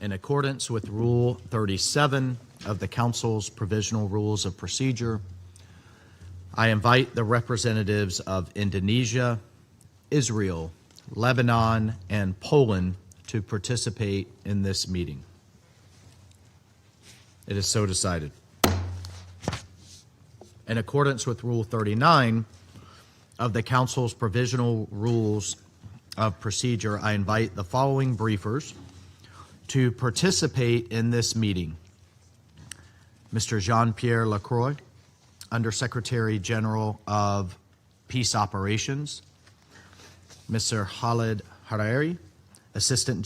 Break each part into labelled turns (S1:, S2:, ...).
S1: In accordance with Rule 37 of the Council's Provisional Rules of Procedure, I invite the representatives of Indonesia, Israel, Lebanon, and Poland to participate in this meeting. It is so decided. In accordance with Rule 39 of the Council's Provisional Rules of Procedure, I invite the following briefers to participate in this meeting: Mr. Jean-Pierre Lacroix, Undersecretary General of Peace Operations; Mr. Khalid Hariri, Assistant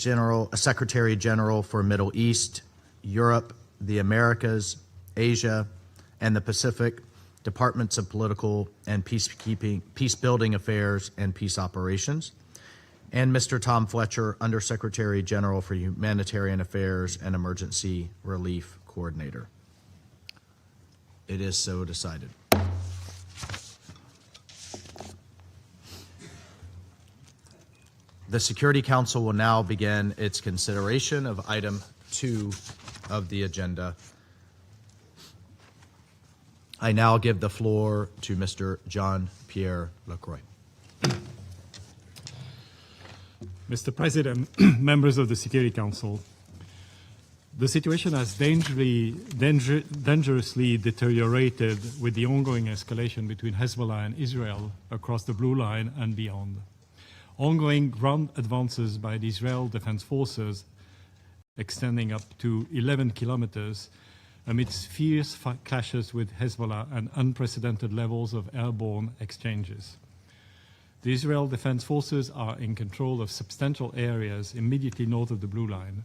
S1: Secretary General for Middle East, Europe, the Americas, Asia, and the Pacific, Departments of Political and Peacekeeping, Peace-Building Affairs and Peace Operations; and Mr. Tom Fletcher, Undersecretary General for Humanitarian Affairs and Emergency Relief Coordinator. It is so decided. The Security Council will now begin its consideration of item 2 of the agenda. I now give the floor to Mr. Jean-Pierre Lacroix.
S2: Mr. President, members of the Security Council, the situation has dangerously deteriorated with the ongoing escalation between Hezbollah and Israel across the Blue Line and beyond. Ongoing ground advances by the Israel Defense Forces extending up to 11 kilometers amidst fierce clashes with Hezbollah and unprecedented levels of airborne exchanges. The Israel Defense Forces are in control of substantial areas immediately north of the Blue Line.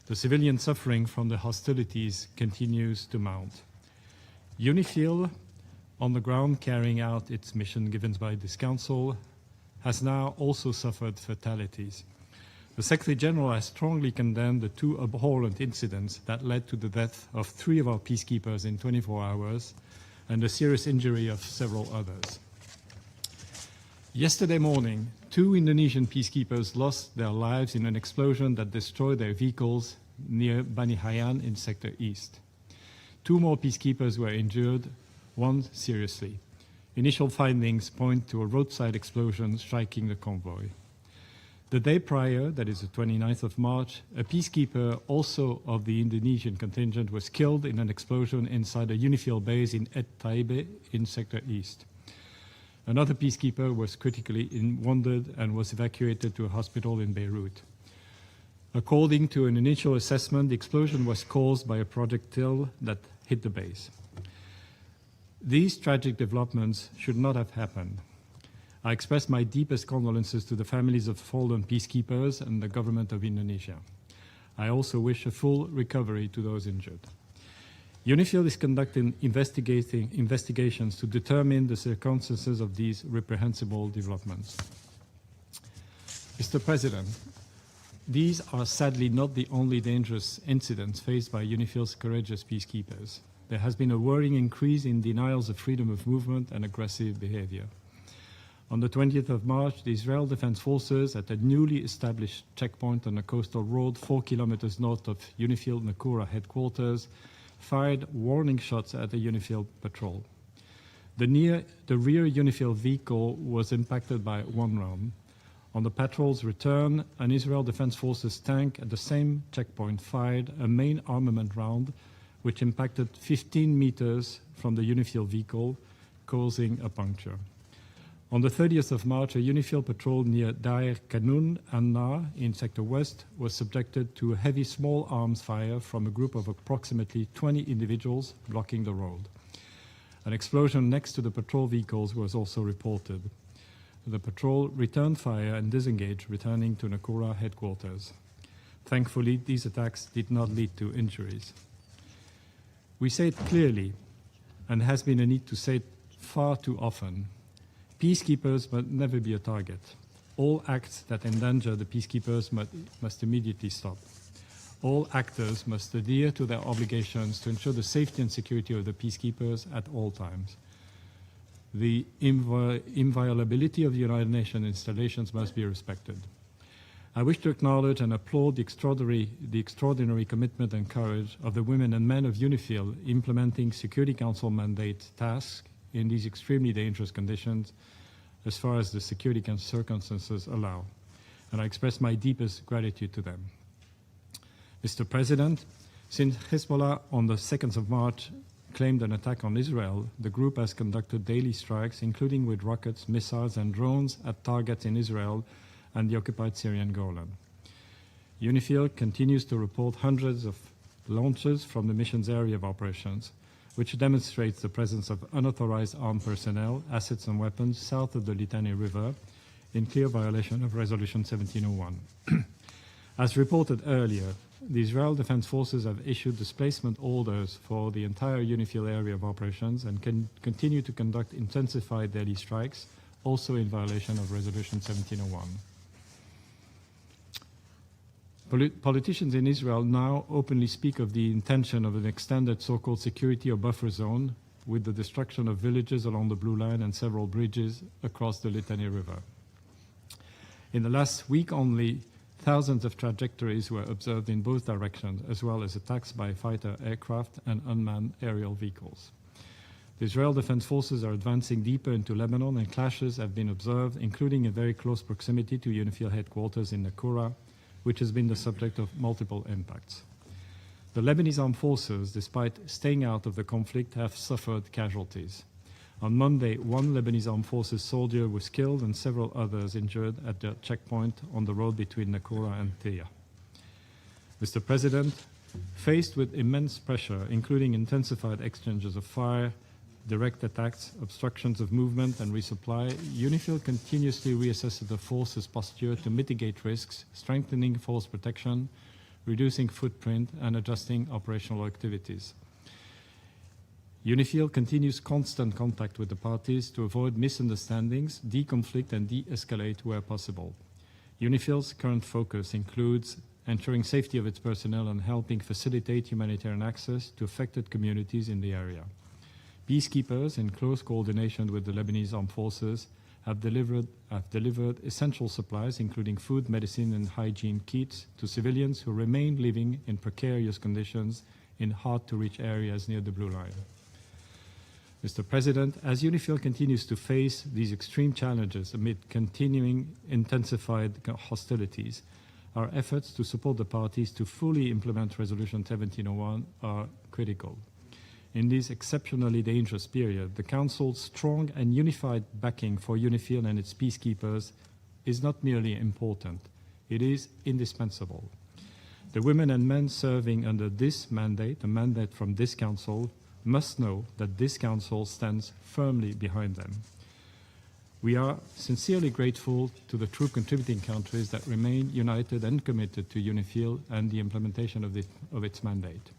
S2: The civilian suffering from the hostilities continues to mount. UNIFIL, on the ground carrying out its mission given by this Council, has now also suffered fatalities. The Secretary General has strongly condemned the 2 abhorrent incidents that led to the death of 3 of our peacekeepers in 24 hours and the serious injury of several others. Yesterday morning, 2 Indonesian peacekeepers lost their lives in an explosion that destroyed their vehicles near Bani Hayan in Sector East. 2 more peacekeepers were injured, 1 seriously. Initial findings point to a roadside explosion striking the convoy. The day prior, that is the 29th of March, a peacekeeper, also of the Indonesian contingent, was killed in an explosion inside a UNIFIL base in Et Taibe in Sector East. Another peacekeeper was critically wounded and was evacuated to a hospital in Beirut. According to an initial assessment, the explosion was caused by a projectile that hit the base. These tragic developments should not have happened. I express my deepest condolences to the families of fallen peacekeepers and the government of Indonesia. I also wish a full recovery to those injured. UNIFIL is conducting investigations to determine the circumstances of these reprehensible developments. Mr. President, these are sadly not the only dangerous incidents faced by UNIFIL's courageous peacekeepers. There has been a worrying increase in denials of freedom of movement and aggressive behavior. On the 20th of March, the Israel Defense Forces, at a newly established checkpoint on a coastal road 4 kilometers north of UNIFIL Nakura headquarters, fired warning shots at the UNIFIL patrol. The rear UNIFIL vehicle was impacted by 1 round. On the patrol's return, an Israel Defense Forces tank at the same checkpoint fired a main armament round, which impacted 15 meters from the UNIFIL vehicle, causing a puncture. On the 30th of March, a UNIFIL patrol near Dair Kanun and Nar in Sector West was subjected to a heavy small arms fire from a group of approximately 20 individuals blocking the road. An explosion next to the patrol vehicles was also reported. The patrol returned fire and disengaged, returning to Nakura headquarters. Thankfully, these attacks did not lead to injuries. We say it clearly, and has been a need to say it far too often. Peacekeepers must never be a target. All acts that endanger the peacekeepers must immediately stop. All actors must adhere to their obligations to ensure the safety and security of the peacekeepers at all times. The inviolability of the United Nations installations must be respected. I wish to acknowledge and applaud the extraordinary commitment and courage of the women and men of UNIFIL implementing Security Council mandate tasks in these extremely dangerous conditions as far as the security circumstances allow. And I express my deepest gratitude to them. Mr. President, since Hezbollah on the 2nd of March claimed an attack on Israel, the group has conducted daily strikes, including with rockets, missiles, and drones at targets in Israel and the occupied Syrian Golan. UNIFIL continues to report hundreds of launches from the mission's area of operations, which demonstrates the presence of unauthorized armed personnel, assets, and weapons south of the Litani River in clear violation of Resolution 1701. As reported earlier, the Israel Defense Forces have issued displacement orders for the entire UNIFIL area of operations and can continue to conduct intensified daily strikes, also in violation of Resolution 1701. Politicians in Israel now openly speak of the intention of an extended so-called security or buffer zone with the destruction of villages along the Blue Line and several bridges across the Litani River. In the last week only, thousands of trajectories were observed in both directions, as well as attacks by fighter aircraft and unmanned aerial vehicles. The Israel Defense Forces are advancing deeper into Lebanon, and clashes have been observed, including in very close proximity to UNIFIL headquarters in Nakura, which has been the subject of multiple impacts. The Lebanese armed forces, despite staying out of the conflict, have suffered casualties. On Monday, one Lebanese armed forces soldier was killed and several others injured at the checkpoint on the road between Nakura and Teya. Mr. President, faced with immense pressure, including intensified exchanges of fire, direct attacks, obstructions of movement, and resupply, UNIFIL continuously reassesses the force's posture to mitigate risks, strengthening force protection, reducing footprint, and adjusting operational activities. UNIFIL continues constant contact with the parties to avoid misunderstandings, de-conflict, and de-escalate where possible. UNIFIL's current focus includes ensuring safety of its personnel and helping facilitate humanitarian access to affected communities in the area. Peacekeepers, in close coordination with the Lebanese armed forces, have delivered essential supplies, including food, medicine, and hygiene kits, to civilians who remain living in precarious conditions in hard-to-reach areas near the Blue Line. Mr. President, as UNIFIL continues to face these extreme challenges amid continuing intensified hostilities, our efforts to support the parties to fully implement Resolution 1701 are critical. In this exceptionally dangerous period, the Council's strong and unified backing for UNIFIL and its peacekeepers is not merely important, it is indispensable. The women and men serving under this mandate, a mandate from this Council, must know that this Council stands firmly behind them. We are sincerely grateful to the true contributing countries that remain united and committed to UNIFIL and the implementation of its mandate.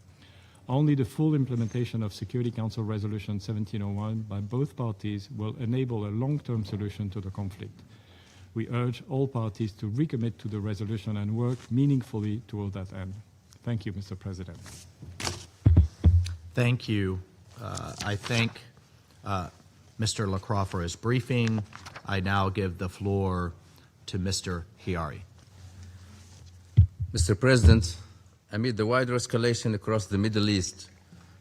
S2: Only the full implementation of Security Council Resolution 1701 by both parties will enable a long-term solution to the conflict. We urge all parties to recommit to the resolution and work meaningfully toward that end. Thank you, Mr. President.
S1: Thank you. I thank Mr. Lacroix for his briefing. I now give the floor to Mr. Viory.
S3: Mr. President, amid the wider escalation across the Middle East,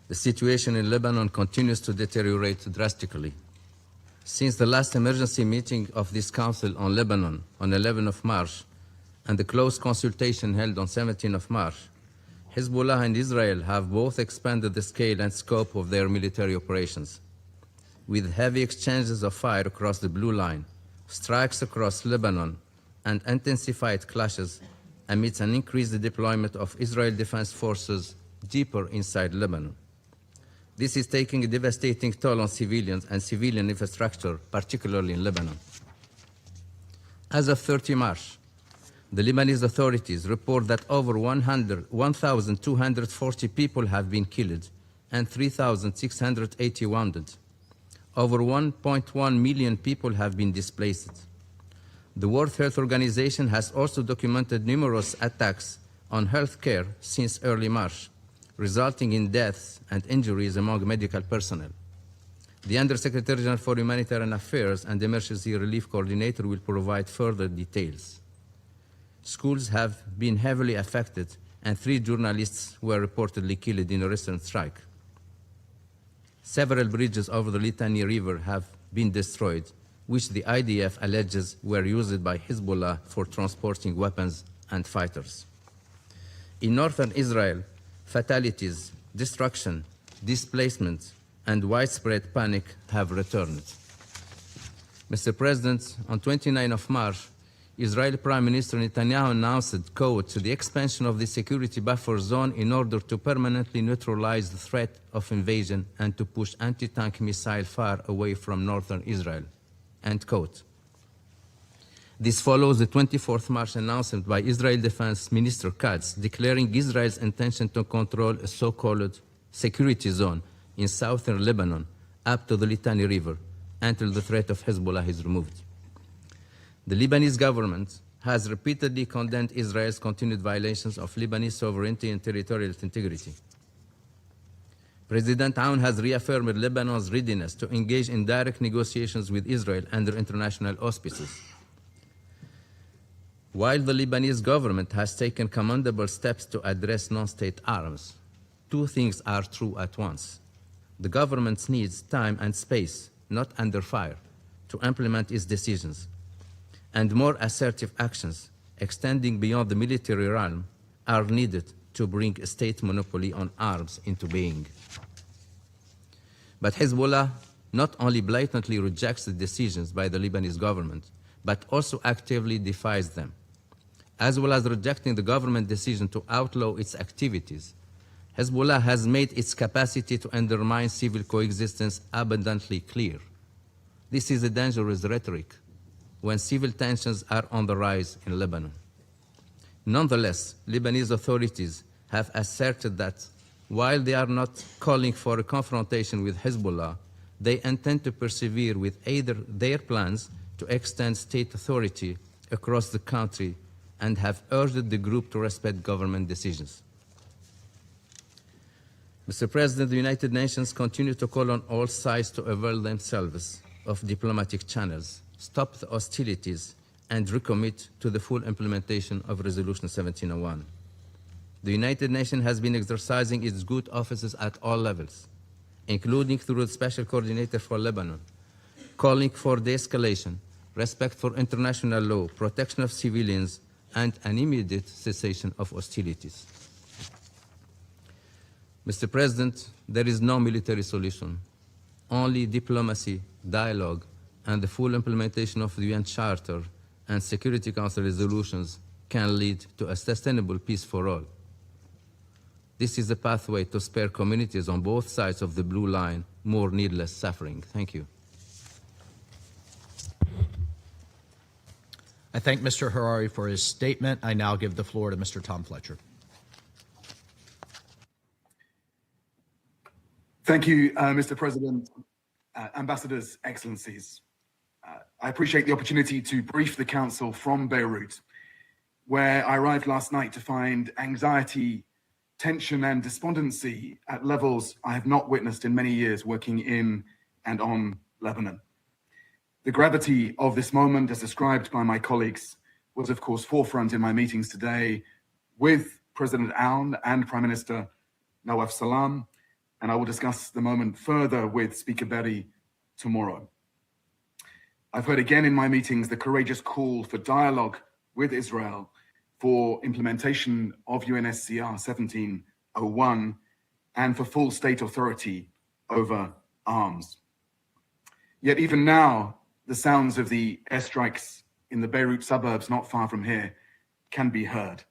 S3: the situation in Lebanon continues to deteriorate drastically. Since the last emergency meeting of this Council on Lebanon on 11 of March and the close consultation held on 17 of March, Hezbollah and Israel have both expanded the scale and scope of their military operations. With heavy exchanges of fire across the Blue Line, strikes across Lebanon, and intensified clashes amidst an increased deployment of Israel Defense Forces deeper inside Lebanon. This is taking a devastating toll on civilians and civilian infrastructure, particularly in Lebanon. As of 30 March, the Lebanese authorities report that over 1,240 people have been killed and 3,680 wounded. Over 1.1 million people have been displaced. The World Health Organization has also documented numerous attacks on healthcare since early March, resulting in deaths and injuries among medical personnel. The Undersecretary General for Humanitarian Affairs and Emergency Relief Coordinator will provide further details. schools have been heavily affected, and 3 journalists were reportedly killed in a recent strike. Several bridges over the Litani River have been destroyed, which the IDF alleges were used by Hezbollah for transporting weapons and fighters. In northern Israel, fatalities, destruction, displacement, and widespread panic have returned. Mr. President, on 29 of March, Israeli Prime Minister Netanyahu announced, quote, the expansion of the security buffer zone in order to permanently neutralize the threat of invasion and to push anti-tank missiles far away from northern Israel, end quote. This follows the 24th March announcement by Israel Defense Minister Katz declaring Israel's intention to control a so-called security zone in southern Lebanon up to the Litani River until the threat of Hezbollah is removed. The Lebanese government has repeatedly condemned Israel's continued violations of Lebanese sovereignty and territorial integrity. President Aoun has reaffirmed Lebanon's readiness to engage in direct negotiations with Israel under international auspices. While the Lebanese government has taken commendable steps to address non-state arms, 2 things are true at once. The government needs time and space, not under fire, to implement its decisions. And more assertive actions, extending beyond the military realm, are needed to bring a state monopoly on arms into being. But Hezbollah not only blatantly rejects the decisions by the Lebanese government, but also actively defies them. As well as rejecting the government decision to outlaw its activities, Hezbollah has made its capacity to undermine civil coexistence abundantly clear. This is a dangerous rhetoric when civil tensions are on the rise in Lebanon. Nonetheless, Lebanese authorities have asserted that while they are not calling for a confrontation with Hezbollah, they intend to persevere with either their plans to extend state authority across the country and have urged the group to respect government decisions. Mr. President, the United Nations continue to call on all sides to avail themselves of diplomatic channels, stop the hostilities, and recommit to the full implementation of Resolution 1701. The United Nations has been exercising its good offices at all levels, including through the Special Coordinator for Lebanon, calling for de-escalation, respect for international law, protection of civilians, and an immediate cessation of hostilities. Mr. President, there is no military solution. Only diplomacy, dialogue, and the full implementation of the UN Charter and Security Council resolutions can lead to a sustainable peace for all. This is a pathway to spare communities on both sides of the blue line more needless suffering. Thank you.
S1: I thank Mr. Harari for his statement. I now give the floor to Mr. Tom Fletcher.
S4: Thank you, Mr. President, Ambassadors, Excellencies. I appreciate the opportunity to brief the Council from Beirut, where I arrived last night to find anxiety, tension, and despondency at levels I have not witnessed in many years working in and on Lebanon. The gravity of this moment, as described by my colleagues, was of course forefront in my meetings today with President Aoun and Prime Minister Nawaf Salam, and I will discuss the moment further with Speaker Berry tomorrow. I've heard again in my meetings the courageous call for dialogue with Israel for implementation of UNSCR 1701 and for full state authority over arms. Yet even now, the sounds of the airstrikes in the Beirut suburbs not far from here can be heard,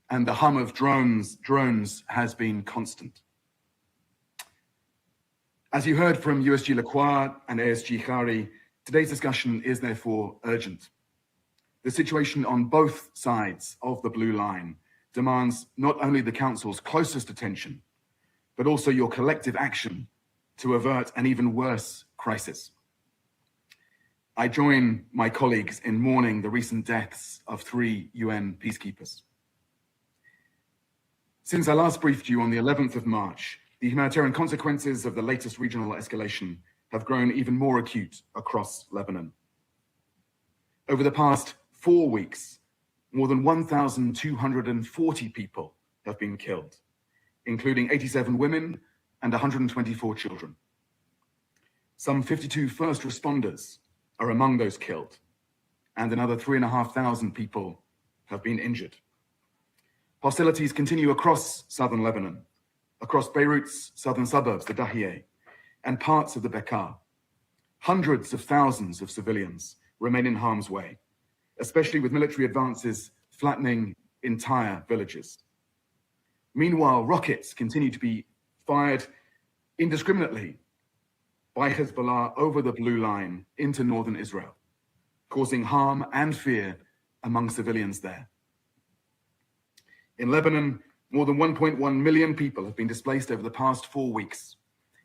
S4: and the hum of drones has been constant. As you heard from USG Lacroix and ASG Khari, today's discussion is therefore urgent. The situation on both sides of the blue line demands not only the Council's closest attention, but also your collective action to avert an even worse crisis. I join my colleagues in mourning the recent deaths of 3 UN peacekeepers. Since I last briefed you on the 11th of March, the humanitarian consequences of the latest regional escalation have grown even more acute across Lebanon. Over the past 4 weeks, more than 1,240 people have been killed, including 87 women and 124 children. Some 52 first responders are among those killed, and another 3,500 people have been injured. Hostilities continue across southern Lebanon, across Beirut's southern suburbs, the Dahieh, and parts of the Bekaa. Hundreds of thousands of civilians remain in harm's way, especially with military advances flattening entire villages. Meanwhile, rockets continue to be fired indiscriminately by Hezbollah over the blue line into northern Israel, causing harm and fear among civilians there. In Lebanon, more than 1.1 million people have been displaced over the past 4 weeks,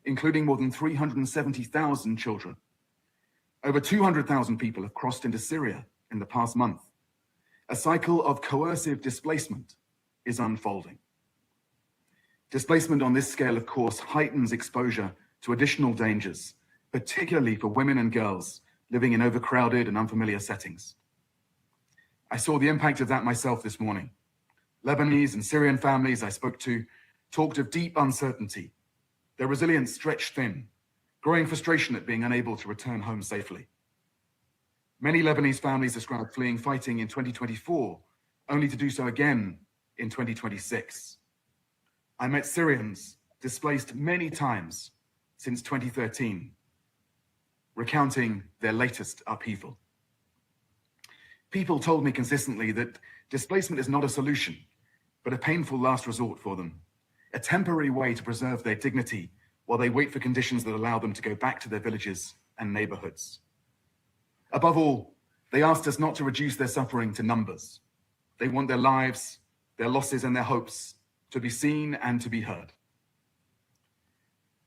S4: including more than 370,000 children. Over 200,000 people have crossed into Syria in the past month. A cycle of coercive displacement is unfolding. Displacement on this scale, of course, heightens exposure to additional dangers, particularly for women and girls living in overcrowded and unfamiliar settings. I saw the impact of that myself this morning. Lebanese and Syrian families I spoke to talked of deep uncertainty, their resilience stretched thin, growing frustration at being unable to return home safely. Many Lebanese families described fleeing fighting in 2024, only to do so again in 2026. I met Syrians displaced many times since 2013, recounting their latest upheaval. People told me consistently that displacement is not a solution, but a painful last resort for them, a temporary way to preserve their dignity while they wait for conditions that allow them to go back to their villages and neighborhoods. Above all, they asked us not to reduce their suffering to numbers. They want their lives, their losses, and their hopes to be seen and to be heard.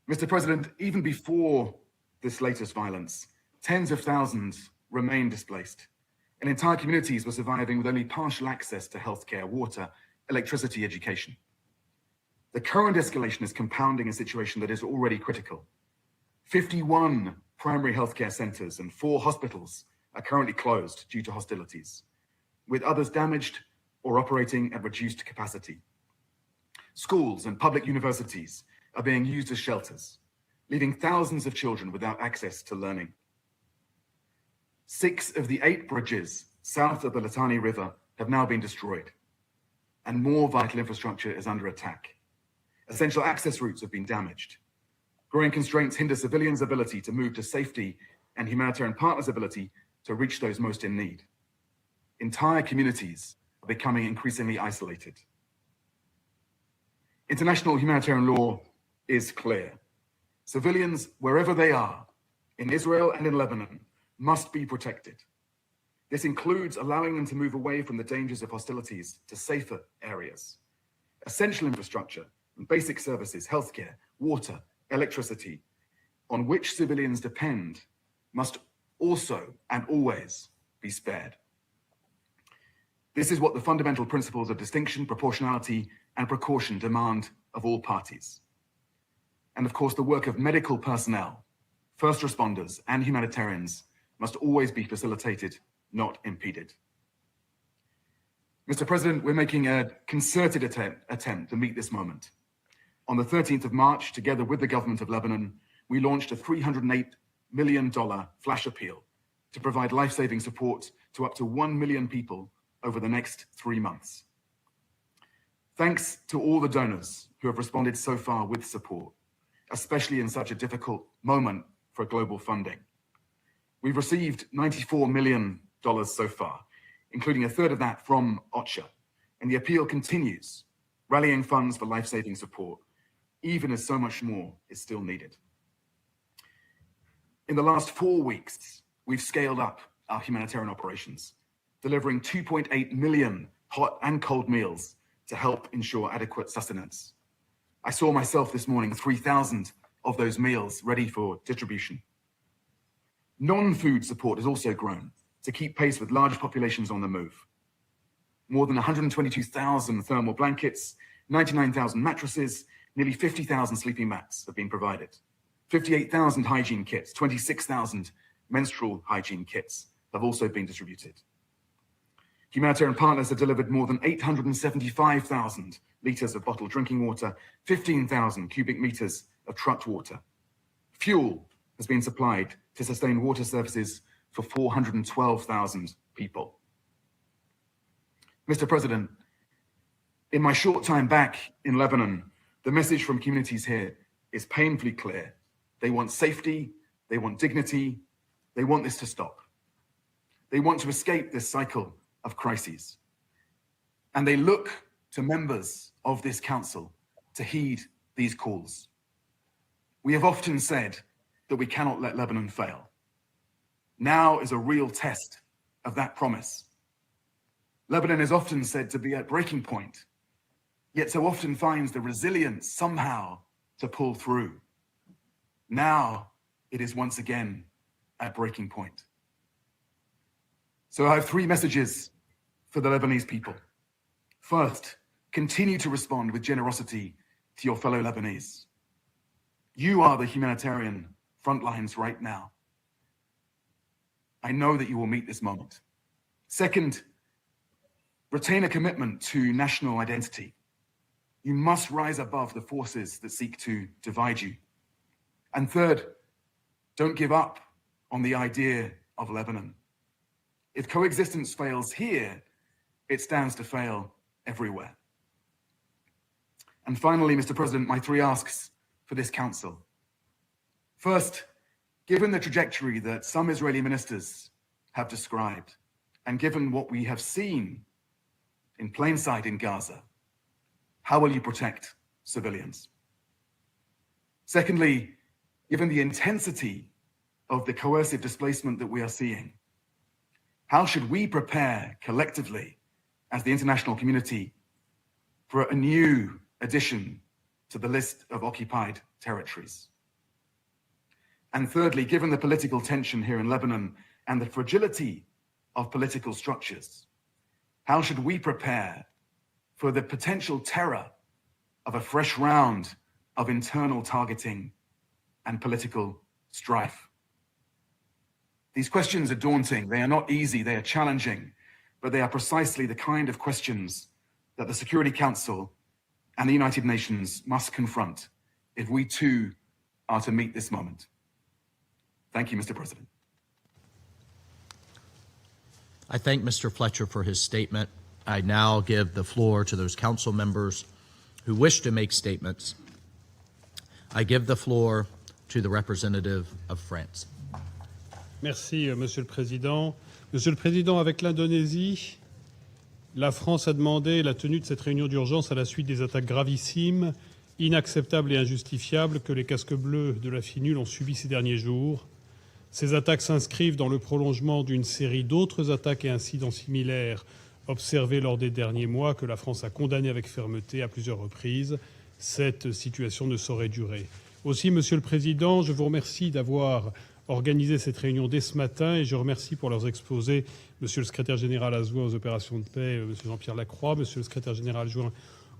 S4: Mr. President, even before this latest violence, tens of thousands remain displaced, and entire communities were surviving with only partial access to healthcare, water, electricity, education. The current escalation is compounding a situation that is already critical. 51 primary healthcare centers and 4 hospitals are currently closed due to hostilities, with others damaged or operating at reduced capacity. Schools and public universities are being used as shelters, leaving thousands of children without access to learning. 6 of the 8 bridges south of the Litani River have now been destroyed, and more vital infrastructure is under attack. Essential access routes have been damaged. Growing constraints hinder civilians' ability to move to safety and humanitarian partners' ability to reach those most in need. Entire communities are becoming increasingly isolated. International humanitarian law is clear. Civilians, wherever they are, in Israel and in Lebanon, must be protected. This includes allowing them to move away from the dangers of hostilities to safer areas. Essential infrastructure and basic services, healthcare, water, electricity, on which civilians depend, must also and always be spared. This is what the fundamental principles of distinction, proportionality, and precaution demand of all parties. And of course, the work of medical personnel, first responders, and humanitarians must always be facilitated, not impeded. Mr. President, we're making a concerted attempt to meet this moment. On the 13th of March, together with the government of Lebanon, we launched a $308 million flash appeal to provide life-saving support to up to 1 million people over the next 3 months. Thanks to all the donors who have responded so far with support, especially in such a difficult moment for global funding. We've received $94 million so far, including a third of that from OCHA, and the appeal continues, rallying funds for life-saving support, even as so much more is still needed. In the last 4 weeks, we've scaled up our humanitarian operations, delivering 2.8 million hot and cold meals to help ensure adequate sustenance. I saw myself this morning 3,000 of those meals ready for distribution. Non-food support has also grown to keep pace with large populations on the move. More than 122,000 thermal blankets, 99,000 mattresses, nearly 50,000 sleeping mats have been provided. 58,000 hygiene kits, 26,000 menstrual hygiene kits have also been distributed. Humanitarian partners have delivered more than 875,000 litres of bottled drinking water, 15,000 cubic metres of trucked water. Fuel has been supplied to sustain water services for 412,000 people. Mr. President, in my short time back in Lebanon, the message from communities here is painfully clear. They want safety, they want dignity, they want this to stop. They want to escape this cycle of crises. And they look to members of this council to heed these calls. We have often said that we cannot let Lebanon fail. Now is a real test of that promise. Lebanon is often said to be at breaking point, yet so often finds the resilience somehow to pull through. Now it is once again at breaking point. So I have three messages for the Lebanese people. First, continue to respond with generosity to your fellow Lebanese. You are the humanitarian front lines right now. I know that you will meet this moment. Second, retain a commitment to national identity. You must rise above the forces that seek to divide you. And third, don't give up on the idea of Lebanon. If coexistence fails here, it stands to fail everywhere. And finally, Mr. President, my three asks for this council. First, given the trajectory that some Israeli ministers have described, and given what we have seen in plain sight in Gaza, how will you protect civilians? Secondly, given the intensity of the coercive displacement that we are seeing, how should we prepare collectively as the international community for a new addition to the list of occupied territories? And thirdly, given the political tension here in Lebanon and the fragility of political structures, how should we prepare for the potential terror of a fresh round of internal targeting and political strife? These questions are daunting. They are not easy. They are challenging, but they are precisely the kind of questions that the Security Council and the United Nations must confront if we too are to meet this moment. Thank you, Mr. President.
S1: I thank Mr. Fletcher for his statement. I now give the floor to those council members who wish to make statements. I give the floor to the representative of France.
S5: Merci, Monsieur le Président. Monsieur le Président, avec l'Indonésie, la France a demandé la tenue de cette réunion d'urgence à la suite des attaques gravissimes, inacceptables et injustifiables que les casques bleus de la FINUL ont subies ces derniers jours. Ces attaques s'inscrivent dans le prolongement d'une série d'autres attaques et incidents similaires observés lors des derniers mois que la France a condamnés avec fermeté à plusieurs reprises. Cette situation ne saurait durer. Aussi, Monsieur le Président, je vous remercie d'avoir organisé cette réunion dès ce matin et je remercie pour leurs exposés Monsieur le Secrétaire général adjoint aux opérations de paix, Monsieur Jean-Pierre Lacroix, Monsieur le Secrétaire général adjoint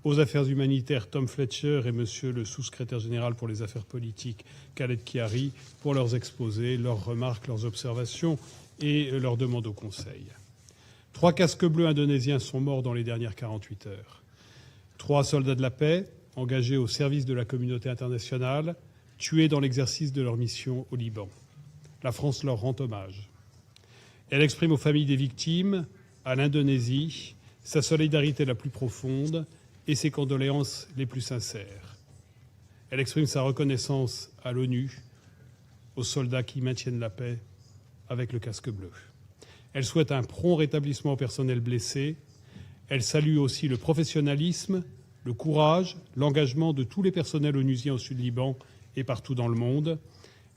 S5: aux affaires humanitaires, Tom Fletcher, et Monsieur le Sous-secrétaire général pour les affaires politiques, Khaled Kiari, pour leurs exposés, leurs remarques, leurs observations et leurs demandes au Conseil. 3 casques bleus indonésiens sont morts dans les dernières 48 heures. 3 soldats de la paix, engagés au service de la communauté internationale, tués dans l'exercice de leur mission au Liban. La France leur rend hommage. Elle exprime aux familles des victimes, à l'Indonésie, sa solidarité la plus profonde et ses condoléances les plus sincères. Elle exprime sa reconnaissance à l'ONU, aux soldats qui maintiennent la paix avec le casque bleu. Elle souhaite un prompt rétablissement au personnel blessé. Elle salue aussi le professionnalisme, le courage, l'engagement de tous les personnels onusiens au Sud-Liban et partout dans le monde.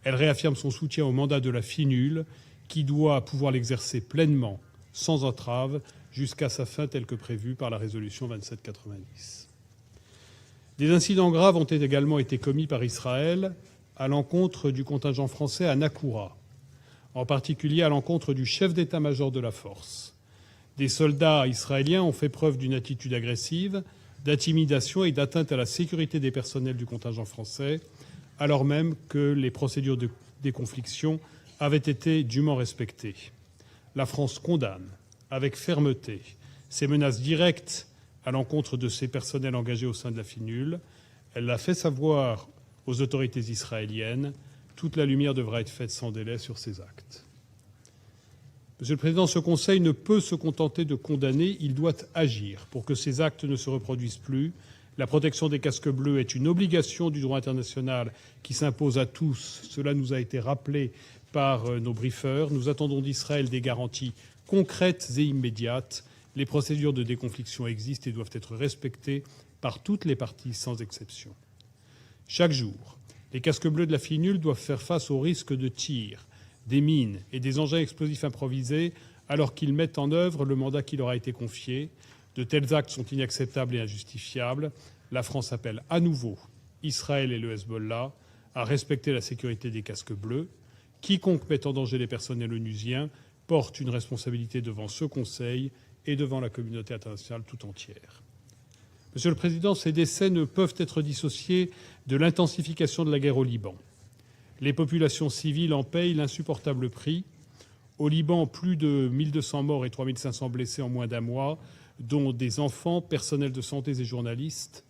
S5: Elle réaffirme son soutien au mandat de la FINUL, qui doit pouvoir l'exercer pleinement, sans entrave, jusqu'à sa fin telle que prévue par la résolution 2790. Des incidents graves ont également été commis par Israël à l'encontre du contingent français à Nakoura, en particulier à l'encontre du chef d'état-major de la force. Des soldats israéliens ont fait preuve d'une attitude agressive, d'intimidation et d'atteinte à la sécurité des personnels du contingent français, alors même que les procédures de déconfliction avaient été dûment respectées. La France condamne avec fermeté ces menaces directes à l'encontre de ses personnels engagés au sein de la FINUL. Elle l'a fait savoir aux autorités israéliennes. Toute la lumière devra être faite sans délai sur ces actes. Monsieur le Président, ce Conseil ne peut se contenter de condamner, il doit agir pour que ces actes ne se reproduisent plus. La protection des casques bleus est une obligation du droit international qui s'impose à tous. Cela nous a été rappelé par nos briefeurs. Nous attendons d'Israël des garanties concrètes et immédiates. Les procédures de déconfliction existent et doivent être respectées par toutes les parties sans exception. Chaque jour, les casques bleus de la FINUL doivent faire face aux risques de tirs, des mines et des engins explosifs improvisés alors qu'ils mettent en œuvre le mandat qui leur a été confié. De tels actes sont inacceptables et injustifiables. La France appelle à nouveau Israël et le Hezbollah à respecter la sécurité des casques bleus. Quiconque met en danger les personnels onusiens porte une responsabilité devant ce Conseil et devant la communauté internationale tout entière. Monsieur le Président, ces décès ne peuvent être dissociés de l'intensification de la guerre au Liban. Les populations civiles en payent l'insupportable prix. Au Liban, plus de 1200 morts et 3500 blessés en moins d'un mois, dont des enfants, personnels de santé et journalistes.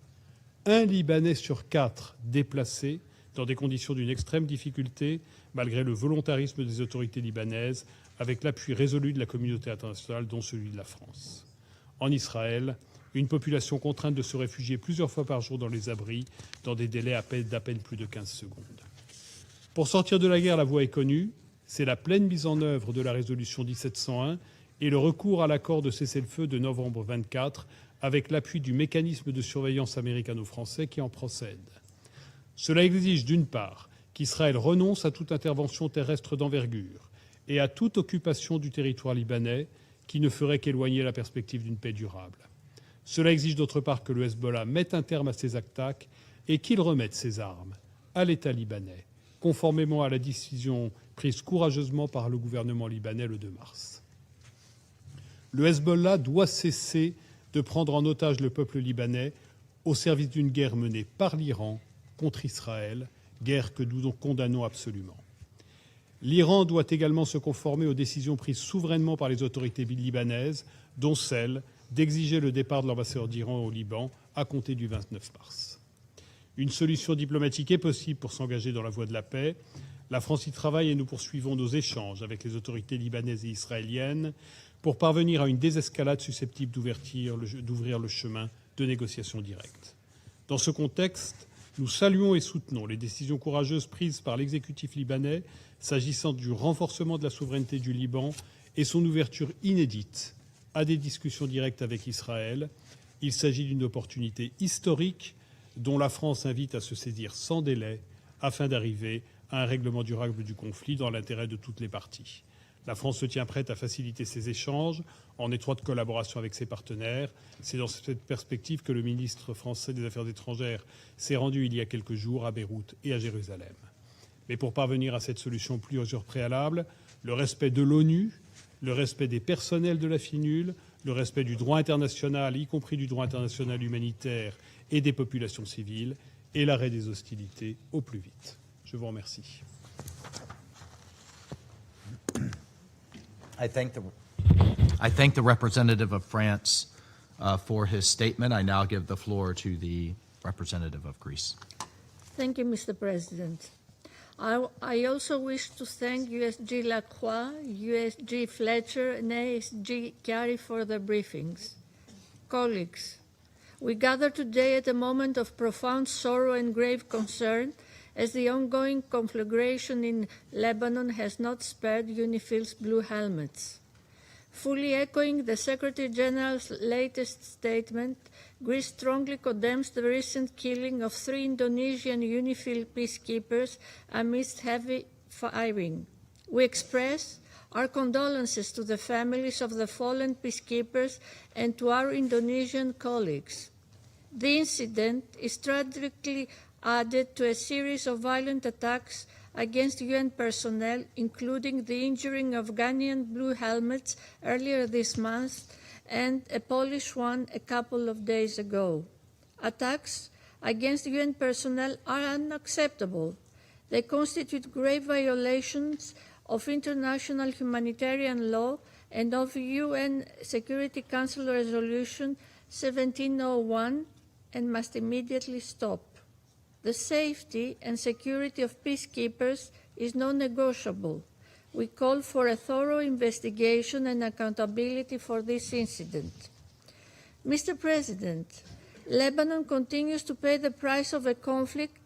S5: Un Libanais sur 4 déplacé dans des conditions d'une extrême difficulté, malgré le volontarisme des autorités libanaises, avec l'appui résolu de la communauté internationale, dont celui de la France. En Israël, une population contrainte de se réfugier plusieurs fois par jour dans les abris, dans des délais d'à peine plus de 15 secondes. Pour sortir de la guerre, la voie est connue. C'est la pleine mise en œuvre de la résolution 1701 et le recours à l'accord de cessez-le-feu de novembre 24, avec l'appui du mécanisme de surveillance américano-français qui en procède. Cela exige, d'une part, qu'Israël renonce à toute intervention terrestre d'envergure et à toute occupation du territoire libanais qui ne ferait qu'éloigner la perspective d'une paix durable. Cela exige, d'autre part, que le Hezbollah mette un terme à ses attaques et qu'il remette ses armes à l'État libanais, conformément à la décision prise courageusement par le gouvernement libanais le 2 mars. Le Hezbollah doit cesser de prendre en otage le peuple libanais au service d'une guerre menée par l'Iran contre Israël, guerre que nous condamnons absolument. L'Iran doit également se conformer aux décisions prises souverainement par les autorités libanaises, dont celle d'exiger le départ de l'ambassadeur d'Iran au Liban à compter du 29 mars. Une solution diplomatique est possible pour s'engager dans la voie de la paix. La France y travaille et nous poursuivons nos échanges avec les autorités libanaises et israéliennes pour parvenir à une désescalade susceptible d'ouvrir le chemin de négociations directes. Dans ce contexte, nous saluons et soutenons les décisions courageuses prises par l'exécutif libanais s'agissant du renforcement de la souveraineté du Liban et son ouverture inédite à des discussions directes avec Israël. Il s'agit d'une opportunité historique dont la France invite à se saisir sans délai afin d'arriver à un règlement durable du conflit dans l'intérêt de toutes les parties. La France se tient prête à faciliter ces échanges en étroite collaboration avec ses partenaires. C'est dans cette perspective que le ministre français des Affaires étrangères s'est rendu il y a quelques jours à Beyrouth et à Jérusalem. Mais pour parvenir à cette solution plusieurs préalables, le respect de l'ONU, le respect des personnels de la FINUL, le respect du droit international, y compris du droit international humanitaire et des populations civiles, et l'arrêt des hostilités au plus vite. Je vous remercie.
S1: I thank the representative of France for his statement. I now give the floor to the representative of Greece.
S6: Thank you, Mr. President. I also wish to thank USG Lacroix, USG Fletcher, and ASG Chiari for their briefings. Colleagues, we gather today at a moment of profound sorrow and grave concern as the ongoing conflagration in Lebanon has not spared UNIFIL's blue helmets. Fully echoing the Secretary General's latest statement, Greece strongly condemns the recent killing of 3 Indonesian UNIFIL peacekeepers amidst heavy firing. We express our condolences to the families of the fallen peacekeepers and to our Indonesian colleagues. The incident is tragically added to a series of violent attacks against UN personnel, including the injuring of Ghanaian blue helmets earlier this month and a Polish one a couple of days ago. Attacks against UN personnel are unacceptable. They constitute grave violations of international humanitarian law and of UN Security Council Resolution 1701 and must immediately stop. The safety and security of peacekeepers is non-negotiable. We call for a thorough investigation and accountability for this incident. Mr. President, Lebanon continues to pay the price of a conflict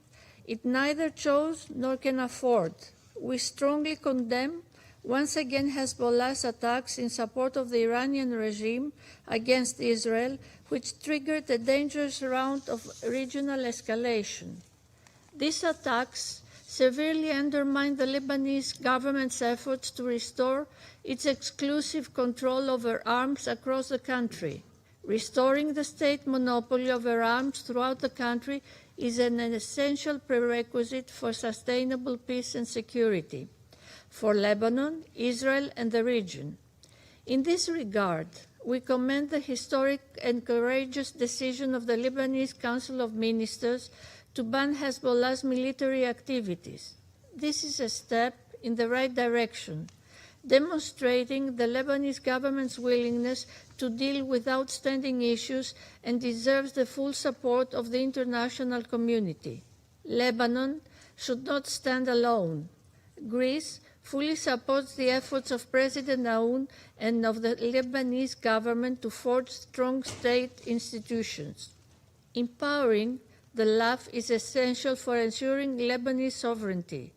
S6: it neither chose nor can afford. We strongly condemn once again Hezbollah's attacks in support of the Iranian regime against Israel, which triggered a dangerous round of regional escalation. These attacks severely undermine the Lebanese government's efforts to restore its exclusive control over arms across the country. Restoring the state monopoly over arms throughout the country is an essential prerequisite for sustainable peace and security for Lebanon, Israel, and the region. In this regard, we commend the historic and courageous decision of the Lebanese Council of Ministers to ban Hezbollah's military activities. This is a step in the right direction, demonstrating the Lebanese government's willingness to deal with outstanding issues and deserves the full support of the international community. Lebanon should not stand alone. Greece fully supports the efforts of President Aoun and of the Lebanese government to forge strong state institutions. Empowering the LAF is essential for ensuring Lebanese sovereignty.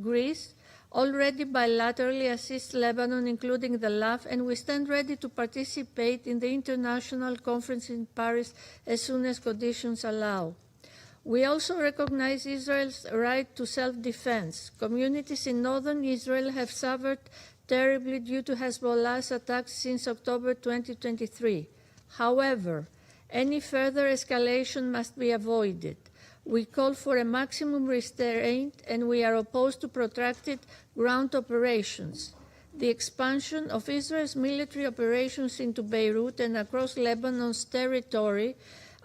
S6: Greece already bilaterally assists Lebanon, including the LAF, and we stand ready to participate in the international conference in Paris as soon as conditions allow. We also recognize Israel's right to self-defense. Communities in northern Israel have suffered terribly due to Hezbollah's attacks since October 2023. However, any further escalation must be avoided. We call for a maximum restraint, and we are opposed to protracted ground operations. The expansion of Israel's military operations into Beirut and across Lebanon's territory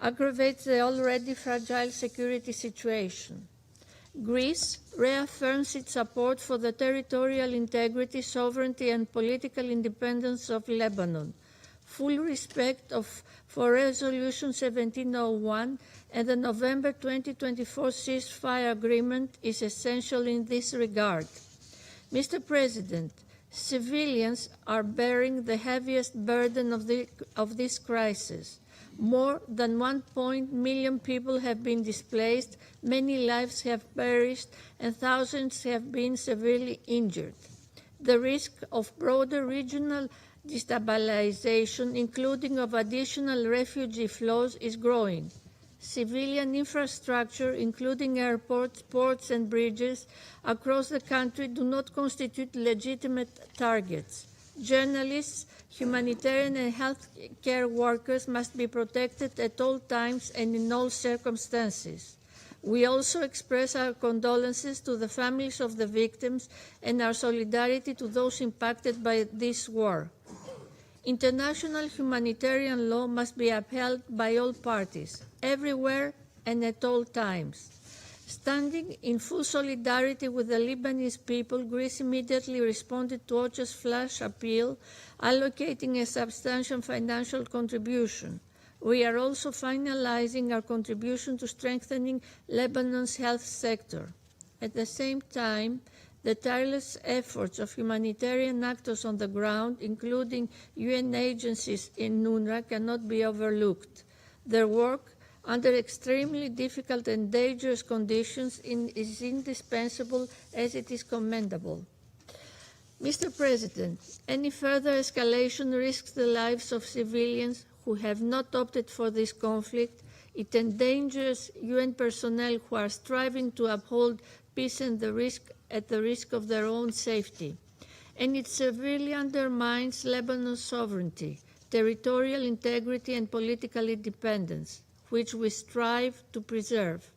S6: aggravates the already fragile security situation. Greece reaffirms its support for the territorial integrity, sovereignty, and political independence of Lebanon. Full respect for Resolution 1701 and the November 2024 ceasefire agreement is essential in this regard. Mr. President, civilians are bearing the heaviest burden of this crisis. More than 1 million people have been displaced, many lives have perished, and thousands have been severely injured. The risk of broader regional destabilization, including of additional refugee flows, is growing. Civilian infrastructure, including airports, ports, and bridges across the country, do not constitute legitimate targets. Journalists, humanitarian and health care workers must be protected at all times and in all circumstances. We also express our condolences to the families of the victims and our solidarity to those impacted by this war. International humanitarian law must be upheld by all parties, everywhere and at all times. Standing in full solidarity with the Lebanese people, Greece immediately responded to OCHA's flash appeal, allocating a substantial financial contribution. We are also finalizing our contribution to strengthening Lebanon's health sector. At the same time, the tireless efforts of humanitarian actors on the ground, including UN agencies in UNRWA, cannot be overlooked. Their work under extremely difficult and dangerous conditions is indispensable as it is commendable. Mr. President, any further escalation risks the lives of civilians who have not opted for this conflict. It endangers UN personnel who are striving to uphold peace and at the risk of their own safety. And it severely undermines Lebanon's sovereignty, territorial integrity, and political independence, which we strive to preserve.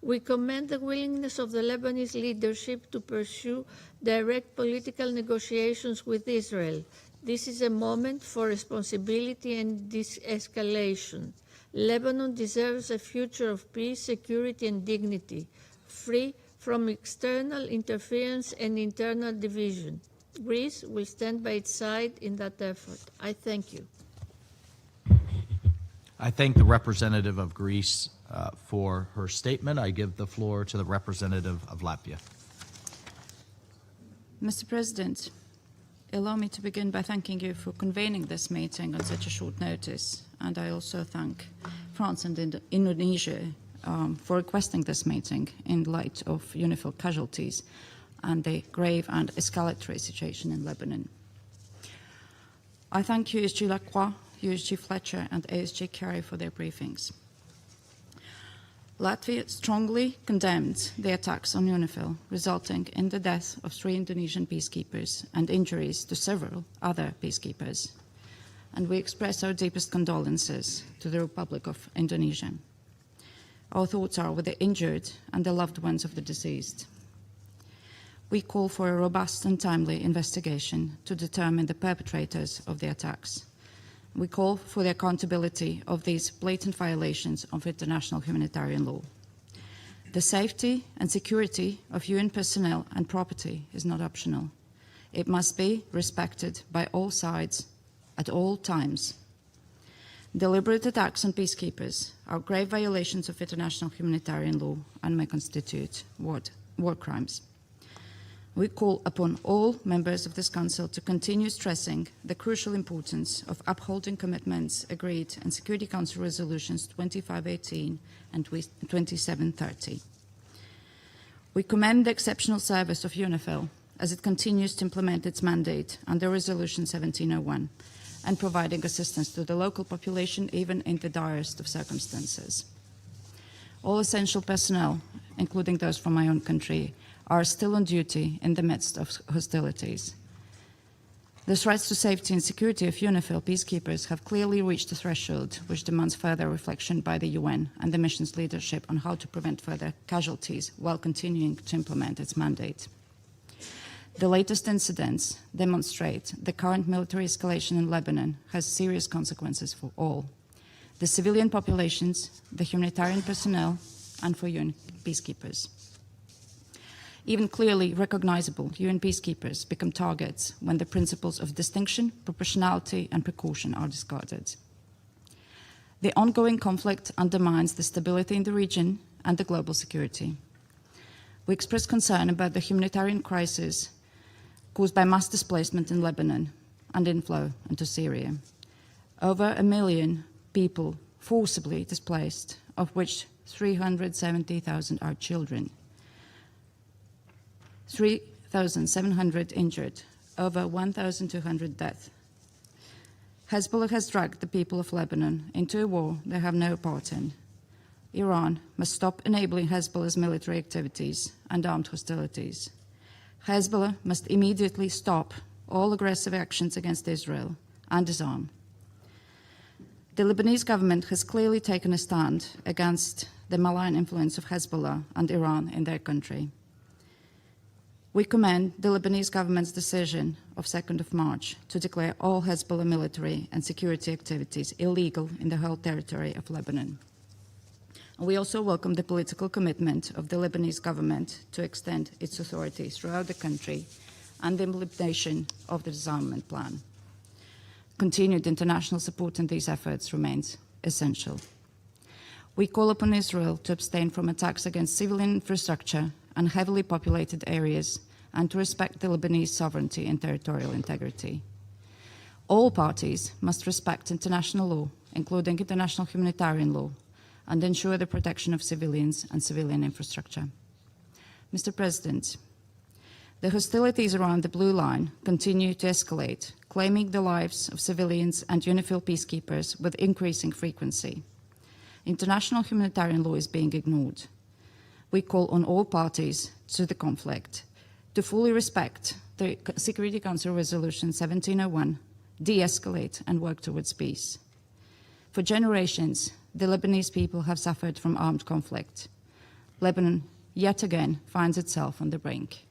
S6: We commend the willingness of the Lebanese leadership to pursue direct political negotiations with Israel. This is a moment for responsibility and de-escalation. Lebanon deserves a future of peace, security, and dignity, free from external interference and internal division. Greece will stand by its side in that effort. I thank you.
S1: I thank the representative of Greece for her statement. I give the floor to the representative of Latvia.
S7: Mr. President, allow me to begin by thanking you for convening this meeting on such a short notice, and I also thank France and Indonesia for requesting this meeting in light of UNIFIL casualties and the grave and escalatory situation in Lebanon. I thank USG Lacroix, USG Fletcher and ASG Kerry for their briefings. Latvia strongly condemned the attacks on UNIFIL, resulting in the death of 3 Indonesian peacekeepers and injuries to several other peacekeepers. And we express our deepest condolences to the Republic of Indonesia. Our thoughts are with the injured and the loved ones of the deceased. We call for a robust and timely investigation to determine the perpetrators of the attacks. We call for the accountability of these blatant violations of international humanitarian law. The safety and security of UN personnel and property is not optional. It must be respected by all sides at all times. Deliberate attacks on peacekeepers are grave violations of international humanitarian law and may constitute war crimes. We call upon all members of this Council to continue stressing the crucial importance of upholding commitments agreed in Security Council Resolutions 2518 and 2730. We commend the exceptional service of UNIFIL as it continues to implement its mandate under Resolution 1701 and providing assistance to the local population even in the direst of circumstances. All essential personnel, including those from my own country, are still on duty in the midst of hostilities. The threats to safety and security of UNIFIL peacekeepers have clearly reached a threshold which demands further reflection by the UN and the mission's leadership on how to prevent further casualties while continuing to implement its mandate. The latest incidents demonstrate the current military escalation in Lebanon has serious consequences for all: the civilian populations, the humanitarian personnel, and for UN peacekeepers. Even clearly recognizable UN peacekeepers become targets when the principles of distinction, proportionality, and precaution are discarded. The ongoing conflict undermines the stability in the region and the global security. We express concern about the humanitarian crisis caused by mass displacement in Lebanon and inflow into Syria. Over 1 million people forcibly displaced, of which 370,000 are children. 3,700 injured, over 1,200 deaths. Hezbollah has dragged the people of Lebanon into a war they have no part in. Iran must stop enabling Hezbollah's military activities and armed hostilities. Hezbollah must immediately stop all aggressive actions against Israel and disarm. The Lebanese government has clearly taken a stand against the malign influence of Hezbollah and Iran in their country. We commend the Lebanese government's decision of 2nd of March to declare all Hezbollah military and security activities illegal in the whole territory of Lebanon. We also welcome the political commitment of the Lebanese government to extend its authority throughout the country and the implementation of the disarmament plan. Continued international support in these efforts remains essential. We call upon Israel to abstain from attacks against civilian infrastructure and heavily populated areas, and to respect the Lebanese sovereignty and territorial integrity. All parties must respect international law, including international humanitarian law, and ensure the protection of civilians and civilian infrastructure. Mr. President, the hostilities around the Blue Line continue to escalate, claiming the lives of civilians and UNIFIL peacekeepers with increasing frequency. International humanitarian law is being ignored. We call on all parties to the conflict to fully respect the Security Council Resolution 1701, de-escalate and work towards peace. For generations, the Lebanese people have suffered from armed conflict. Lebanon, yet again, finds itself on the brink.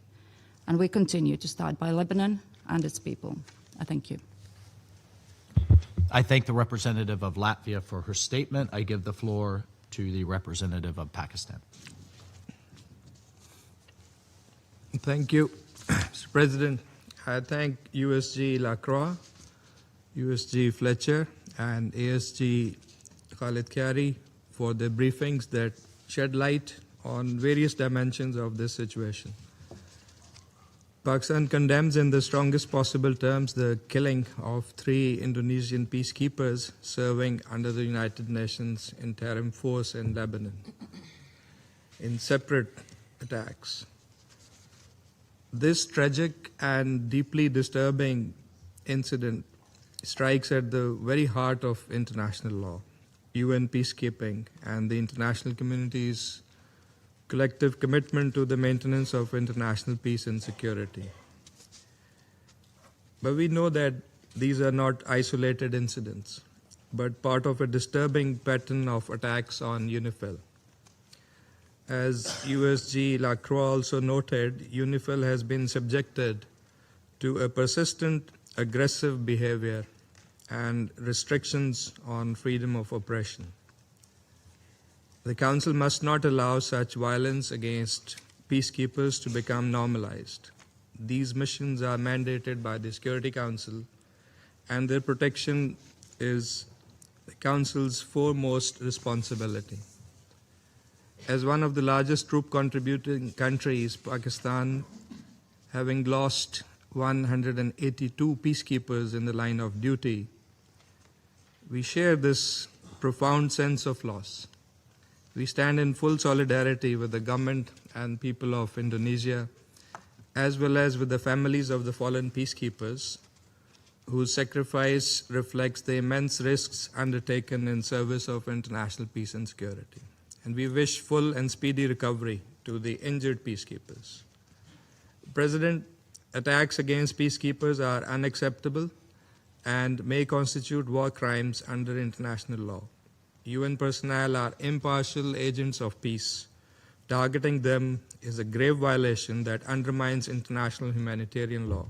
S7: And we continue to stand by Lebanon and its people. I thank you.
S1: I thank the representative of Latvia for her statement. I give the floor to the representative of Pakistan.
S8: Thank you, Mr. President. I thank USG Lacroix, USG Fletcher, and ASG Khalid Kyari for the briefings that shed light on various dimensions of this situation. Pakistan condemns in the strongest possible terms the killing of 3 Indonesian peacekeepers serving under the United Nations Interim Force in Lebanon in separate attacks. This tragic and deeply disturbing incident strikes at the very heart of international law, UN peacekeeping, and the international community's collective commitment to the maintenance of international peace and security. But we know that these are not isolated incidents, but part of a disturbing pattern of attacks on UNIFIL. As USG Lacroix also noted, UNIFIL has been subjected to a persistent aggressive behavior and restrictions on freedom of oppression. The Council must not allow such violence against peacekeepers to become normalized. These missions are mandated by the Security Council, and their protection is the Council's foremost responsibility. As one of the largest troop contributing countries, Pakistan, having lost 182 peacekeepers in the line of duty, we share this profound sense of loss. We stand in full solidarity with the government and people of Indonesia, as well as with the families of the fallen peacekeepers, whose sacrifice reflects the immense risks undertaken in service of international peace and security. And we wish full and speedy recovery to the injured peacekeepers. President, attacks against peacekeepers are unacceptable and may constitute war crimes under international law. UN personnel are impartial agents of peace. Targeting them is a grave violation that undermines international humanitarian law.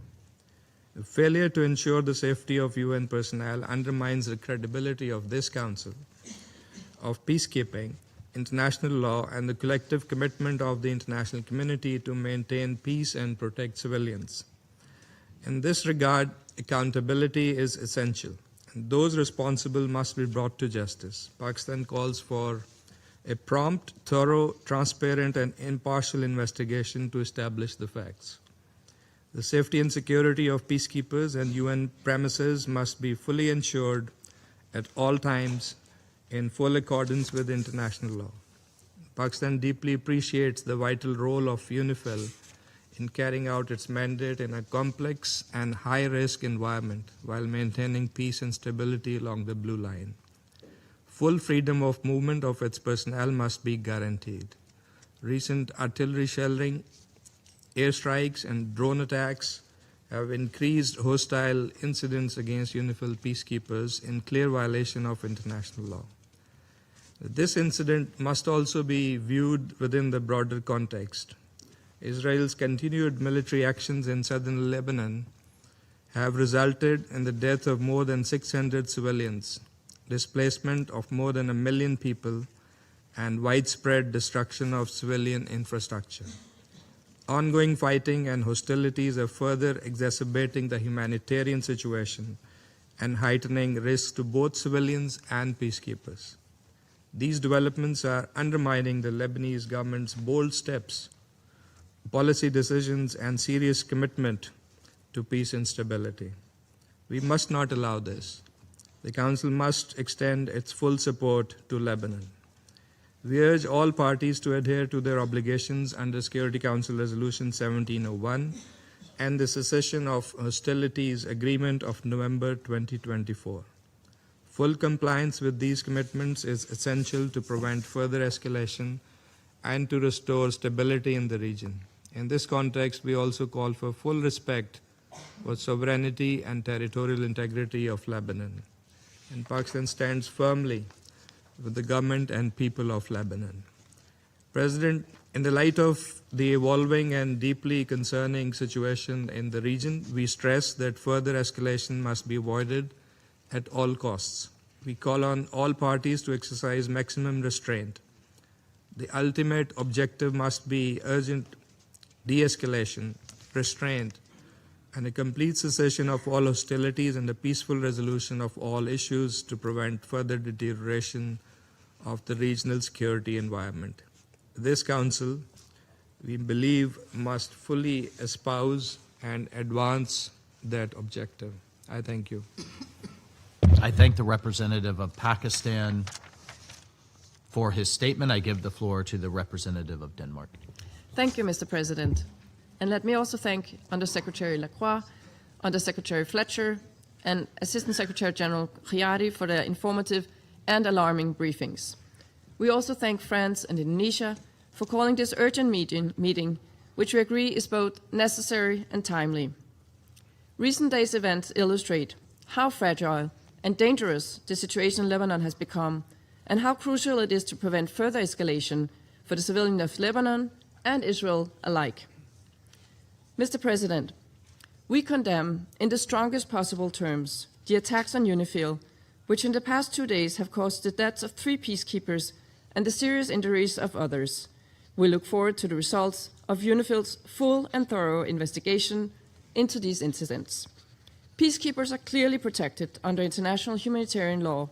S8: The failure to ensure the safety of UN personnel undermines the credibility of this Council of Peacekeeping, international law, and the collective commitment of the international community to maintain peace and protect civilians. In this regard, accountability is essential. Those responsible must be brought to justice. Pakistan calls for a prompt, thorough, transparent, and impartial investigation to establish the facts. The safety and security of peacekeepers and UN premises must be fully ensured at all times in full accordance with international law. Pakistan deeply appreciates the vital role of UNIFIL in carrying out its mandate in a complex and high-risk environment while maintaining peace and stability along the Blue Line. Full freedom of movement of its personnel must be guaranteed. Recent artillery shelling, airstrikes, and drone attacks have increased hostile incidents against UNIFIL peacekeepers in clear violation of international law. This incident must also be viewed within the broader context. Israel's continued military actions in southern Lebanon have resulted in the death of more than 600 civilians, displacement of more than 1 million people, and widespread destruction of civilian infrastructure. Ongoing fighting and hostilities are further exacerbating the humanitarian situation and heightening risks to both civilians and peacekeepers. These developments are undermining the Lebanese government's bold steps, policy decisions, and serious commitment to peace and stability. We must not allow this. The Council must extend its full support to Lebanon. We urge all parties to adhere to their obligations under Security Council Resolution 1701 and the Cessation of Hostilities Agreement of November 2024. Full compliance with these commitments is essential to prevent further escalation and to restore stability in the region. In this context, we also call for full respect for sovereignty and territorial integrity of Lebanon. And Pakistan stands firmly with the government and people of Lebanon. President, in the light of the evolving and deeply concerning situation in the region, we stress that further escalation must be avoided at all costs. We call on all parties to exercise maximum restraint. The ultimate objective must be urgent de-escalation, restraint, and a complete cessation of all hostilities and a peaceful resolution of all issues to prevent further deterioration of the regional security environment. This Council, we believe, must fully espouse and advance that objective. I thank you.
S1: I thank the representative of Pakistan for his statement. I give the floor to the representative of Denmark.
S9: Thank you, Mr. President. And let me also thank Undersecretary Lacroix, Undersecretary Fletcher, and Assistant Secretary General Viory for their informative and alarming briefings. We also thank France and Indonesia for calling this urgent meeting, which we agree is both necessary and timely. Recent days' events illustrate how fragile and dangerous the situation in Lebanon has become, and how crucial it is to prevent further escalation for the civilians of Lebanon and Israel alike. Mr. President, we condemn in the strongest possible terms the attacks on UNIFIL, which in the past 2 days have caused the deaths of 3 peacekeepers and the serious injuries of others. We look forward to the results of UNIFIL's full and thorough investigation into these incidents. Peacekeepers are clearly protected under international humanitarian law,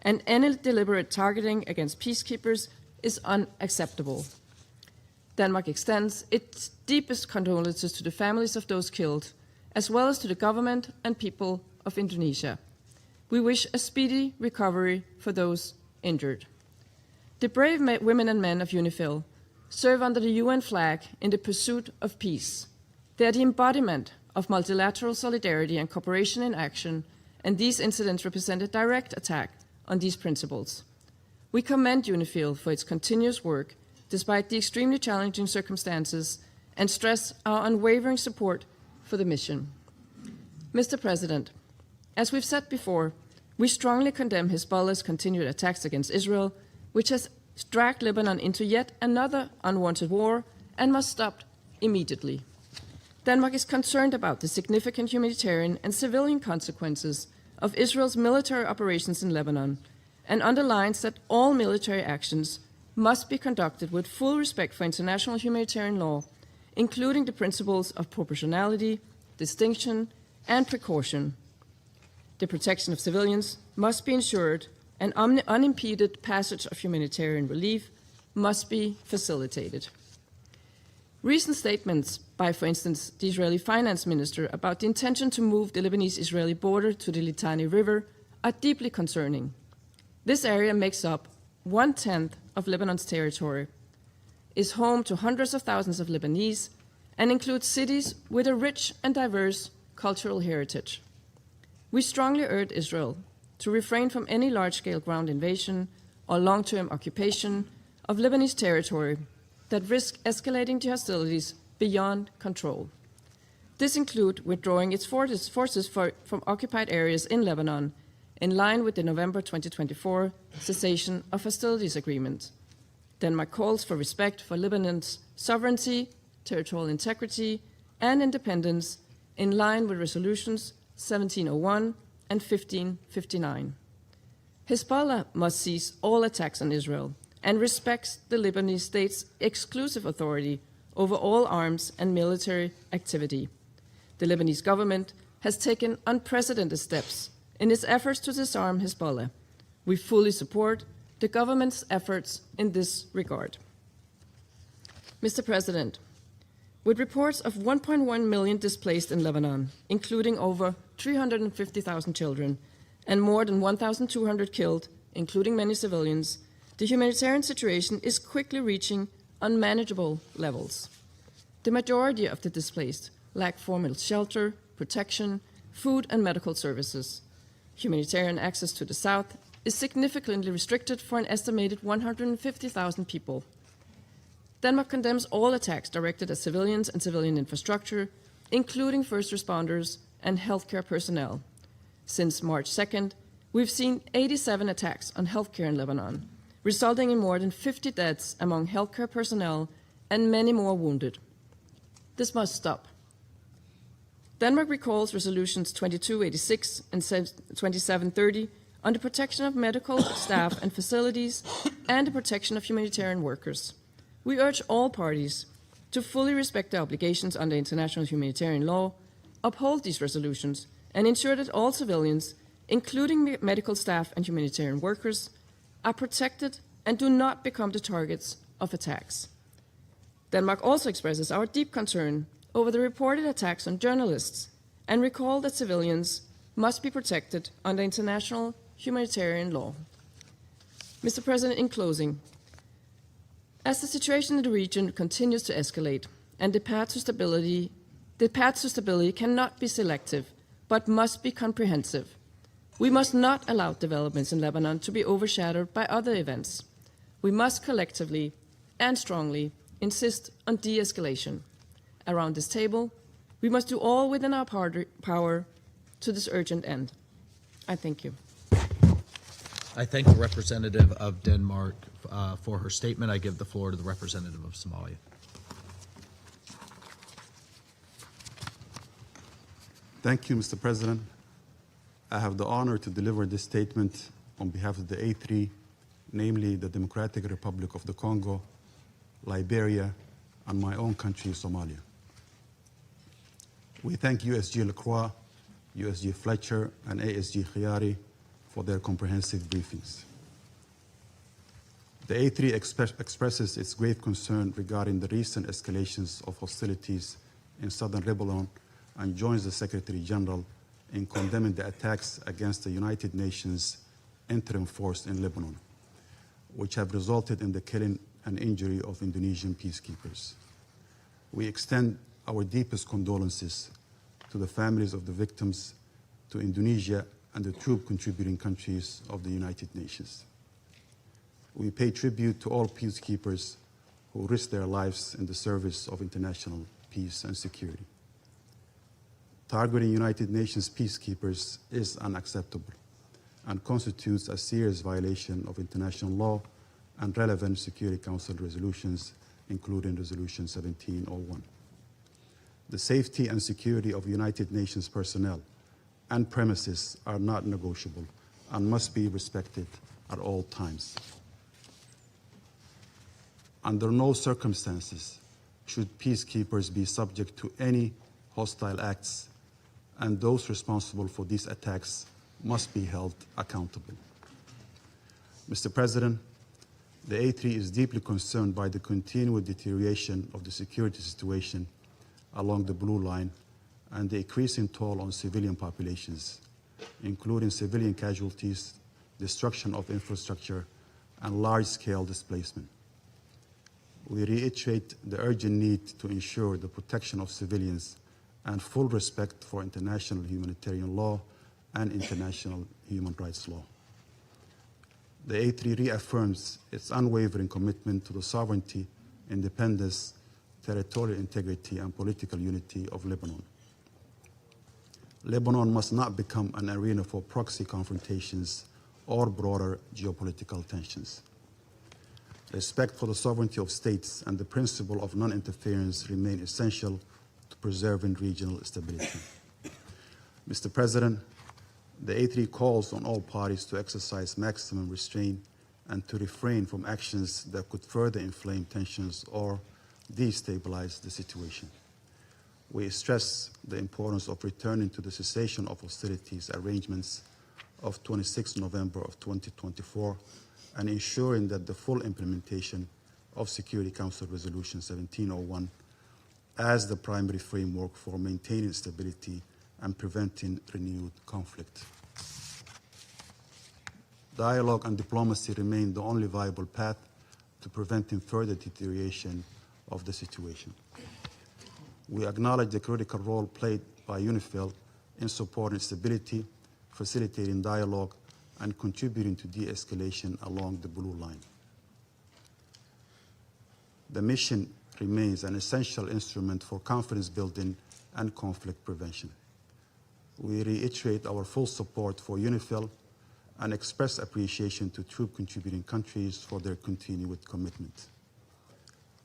S9: and any deliberate targeting against peacekeepers is unacceptable. Denmark extends its deepest condolences to the families of those killed, as well as to the government and people of Indonesia. We wish a speedy recovery for those injured. The brave women and men of UNIFIL serve under the UN flag in the pursuit of peace. They are the embodiment of multilateral solidarity and cooperation in action, and these incidents represent a direct attack on these principles. We commend UNIFIL for its continuous work despite the extremely challenging circumstances, and stress our unwavering support for the mission. Mr. President, as we've said before, we strongly condemn Hezbollah's continued attacks against Israel, which has dragged Lebanon into yet another unwanted war and must stop immediately. Denmark is concerned about the significant humanitarian and civilian consequences of Israel's military operations in Lebanon, and underlines that all military actions must be conducted with full respect for international humanitarian law, including the principles of proportionality, distinction, and precaution. The protection of civilians must be ensured, and unimpeded passage of humanitarian relief must be facilitated. Recent statements by, for instance, the Israeli finance minister about the intention to move the Lebanese-Israeli border to the Litani River are deeply concerning. This area makes up 1/10 of Lebanon's territory, is home to hundreds of thousands of Lebanese, and includes cities with a rich and diverse cultural heritage. We strongly urge Israel to refrain from any large-scale ground invasion or long-term occupation of Lebanese territory that risk escalating the hostilities beyond control. This includes withdrawing its forces from occupied areas in Lebanon, in line with the November 2024 cessation of hostilities agreement. Denmark calls for respect for Lebanon's sovereignty, territorial integrity, and independence in line with resolutions 1701 and 1559. Hezbollah must cease all attacks on Israel and respects the Lebanese state's exclusive authority over all arms and military activity. The Lebanese government has taken unprecedented steps in its efforts to disarm Hezbollah. We fully support the government's efforts in this regard. Mr. President, with reports of 1.1 million displaced in Lebanon, including over 350,000 children, and more than 1,200 killed, including many civilians, the humanitarian situation is quickly reaching unmanageable levels. The majority of the displaced lack formal shelter, protection, food, and medical services. Humanitarian access to the south is significantly restricted for an estimated 150,000 people. Denmark condemns all attacks directed at civilians and civilian infrastructure, including first responders and healthcare personnel. Since March 2nd, we've seen 87 attacks on healthcare in Lebanon, resulting in more than 50 deaths among healthcare personnel and many more wounded. This must stop. Denmark recalls resolutions 2286 and 2730 on the protection of medical staff and facilities and the protection of humanitarian workers. We urge all parties to fully respect their obligations under international humanitarian law uphold these resolutions and ensure that all civilians, including medical staff and humanitarian workers, are protected and do not become the targets of attacks. Denmark also expresses our deep concern over the reported attacks on journalists and recall that civilians must be protected under international humanitarian law. Mr. President, in closing, as the situation in the region continues to escalate and the path to stability cannot be selective but must be comprehensive, we must not allow developments in Lebanon to be overshadowed by other events. We must collectively and strongly insist on de-escalation. Around this table, we must do all within our power to this urgent end. I thank you.
S1: I thank the representative of Denmark for her statement. I give the floor to the representative of Somalia.
S10: Thank you, Mr. President. I have the honor to deliver this statement on behalf of the A3, namely the Democratic Republic of the Congo, Liberia, and my own country, Somalia. We thank USG Lacroix, USG Fletcher, and ASG Viory for their comprehensive briefings. The A3 expresses its grave concern regarding the recent escalations of hostilities in southern Lebanon and joins the Secretary General in condemning the attacks against the United Nations interim force in Lebanon, which have resulted in the killing and injury of Indonesian peacekeepers. We extend our deepest condolences to the families of the victims, to Indonesia, and the troop contributing countries of the United Nations. We pay tribute to all peacekeepers who risk their lives in the service of international peace and security. Targeting United Nations peacekeepers is unacceptable and constitutes a serious violation of international law and relevant Security Council resolutions, including Resolution 1701. The safety and security of United Nations personnel and premises are not negotiable and must be respected at all times. Under no circumstances should peacekeepers be subject to any hostile acts, and those responsible for these attacks must be held accountable. Mr. President, the A3 is deeply concerned by the continued deterioration of the security situation along the Blue Line and the increasing toll on civilian populations, including civilian casualties, destruction of infrastructure, and large-scale displacement. We reiterate the urgent need to ensure the protection of civilians and full respect for international humanitarian law and international human rights law. The A3 reaffirms its unwavering commitment to the sovereignty, independence, territorial integrity, and political unity of Lebanon. Lebanon must not become an arena for proxy confrontations or broader geopolitical tensions. Respect for the sovereignty of states and the principle of non-interference remain essential to preserving regional stability. Mr. President, the A3 calls on all parties to exercise maximum restraint and to refrain from actions that could further inflame tensions or destabilize the situation. We stress the importance of returning to the cessation of hostilities arrangements of 26 November of 2024 and ensuring that the full implementation of Security Council Resolution 1701 as the primary framework for maintaining stability and preventing renewed conflict. Dialogue and diplomacy remain the only viable path to preventing further deterioration of the situation. We acknowledge the critical role played by UNIFIL in supporting stability, facilitating dialogue, and contributing to de-escalation along the Blue Line. The mission remains an essential instrument for confidence building and conflict prevention. We reiterate our full support for UNIFIL and express appreciation to troop contributing countries for their continued commitment.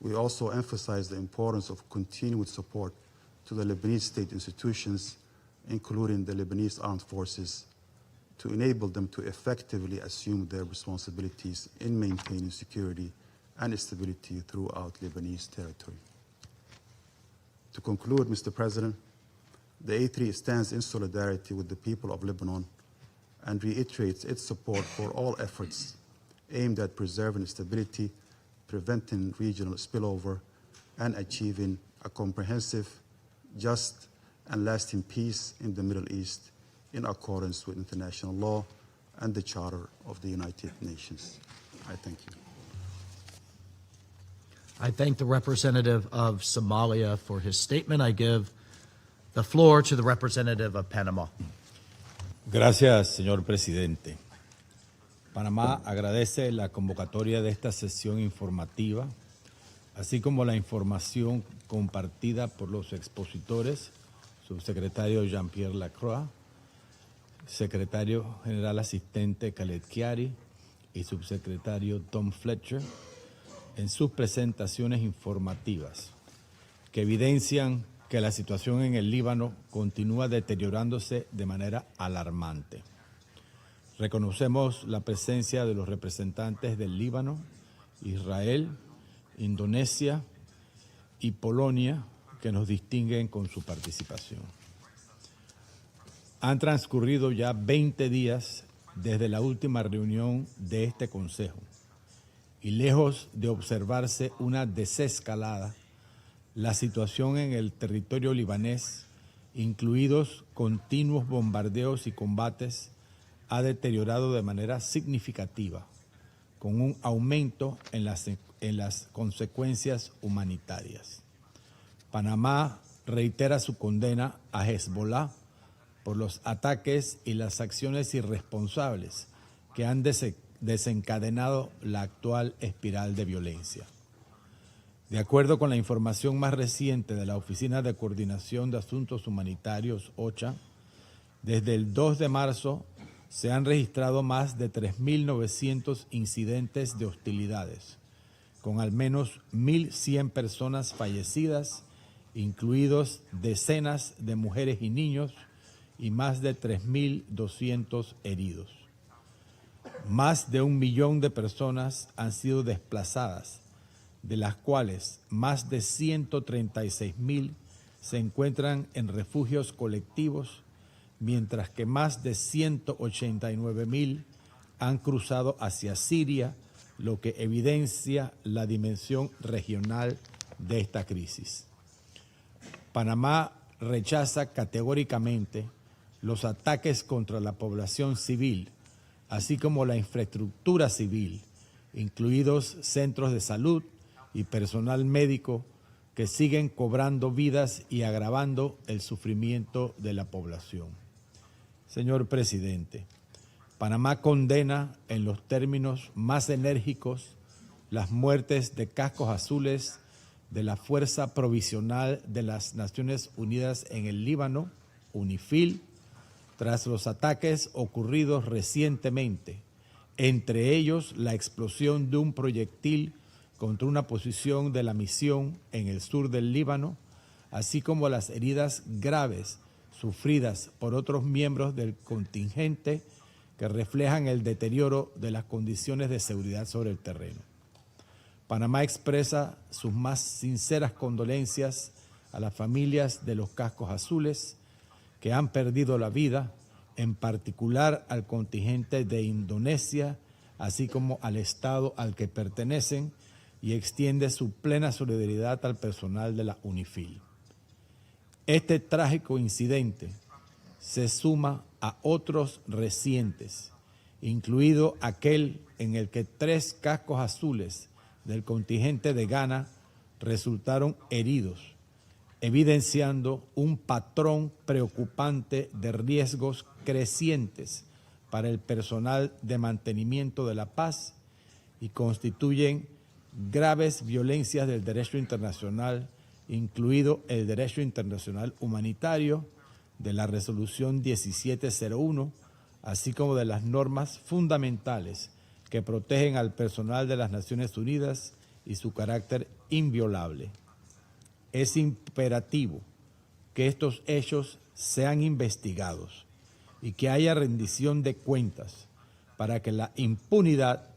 S10: We also emphasize the importance of continued support to the Lebanese state institutions, including the Lebanese armed forces, to enable them to effectively assume their responsibilities in maintaining security and stability throughout Lebanese territory. To conclude, Mr. President, The A3 stands in solidarity with the people of Lebanon and reiterates its support for all efforts aimed at preserving stability, preventing regional spillover, and achieving a comprehensive, just, and lasting peace in the Middle East in accordance with international law and the Charter of the United Nations. I thank you.
S1: I thank the representative of Somalia for his statement. I give the floor to the representative of Panama.
S11: Gracias, señor presidente. Panamá agradece la convocatoria de esta sesión informativa, así como la información compartida por los expositores, subsecretario Jean-Pierre Lacroix, secretario general asistente Khaled Chiari y subsecretario Tom Fletcher, en sus presentaciones informativas, que evidencian que la situación en el Líbano continúa deteriorándose de manera alarmante. Reconocemos la presencia de los representantes del Líbano, Israel, Indonesia y Polonia, que nos distinguen con su participación. Han transcurrido ya 20 días desde la última reunión de este Consejo y lejos de observarse una desescalada, la situación en el territorio libanés, incluidos continuos bombardeos y combates, ha deteriorado de manera significativa, con un aumento en las consecuencias humanitarias. Panamá reitera su condena a Hezbollah por los ataques y las acciones irresponsables que han desencadenado la actual espiral de violencia. De acuerdo con la información más reciente de la Oficina de Coordinación de Asuntos Humanitarios, OCHA, desde el 2 de marzo se han registrado más de 3.900 incidentes de hostilidades, con al menos 1.100 personas fallecidas, incluidos decenas de mujeres y niños, y más de 3.200 heridos. Más de 1 millón de personas han sido desplazadas, de las cuales más de 136.000 se encuentran en refugios colectivos, mientras que más de 189.000 han cruzado hacia Siria, lo que evidencia la dimensión regional de esta crisis. Panamá rechaza categóricamente los ataques contra la población civil, así como la infraestructura civil, incluidos centros de salud y personal médico, que siguen cobrando vidas y agravando el sufrimiento de la población. Señor presidente, Panamá condena en los términos más enérgicos las muertes de cascos azules de la Fuerza Provisional de las Naciones Unidas en el Líbano, UNIFIL, tras los ataques ocurridos recientemente, entre ellos la explosión de un proyectil contra una posición de la misión en el sur del Líbano, así como las heridas graves sufridas por otros miembros del contingente que reflejan el deterioro de las condiciones de seguridad sobre el terreno. Panamá expresa sus más sinceras condolencias a las familias de los cascos azules que han perdido la vida, en particular al contingente de Indonesia, así como al Estado al que pertenecen, y extiende su plena solidaridad al personal de la UNIFIL. Este trágico incidente se suma a otros recientes, incluido aquel en el que 3 cascos azules del contingente de Ghana resultaron heridos, evidenciando un patrón preocupante de riesgos crecientes para el personal de mantenimiento de la paz y constituyen graves violencias del derecho internacional, incluido el derecho internacional humanitario, de la resolución 1701, así como de las normas fundamentales que protegen al personal de las Naciones Unidas y su carácter inviolable. Es imperativo que estos hechos sean investigados y que haya rendición de cuentas para que la impunidad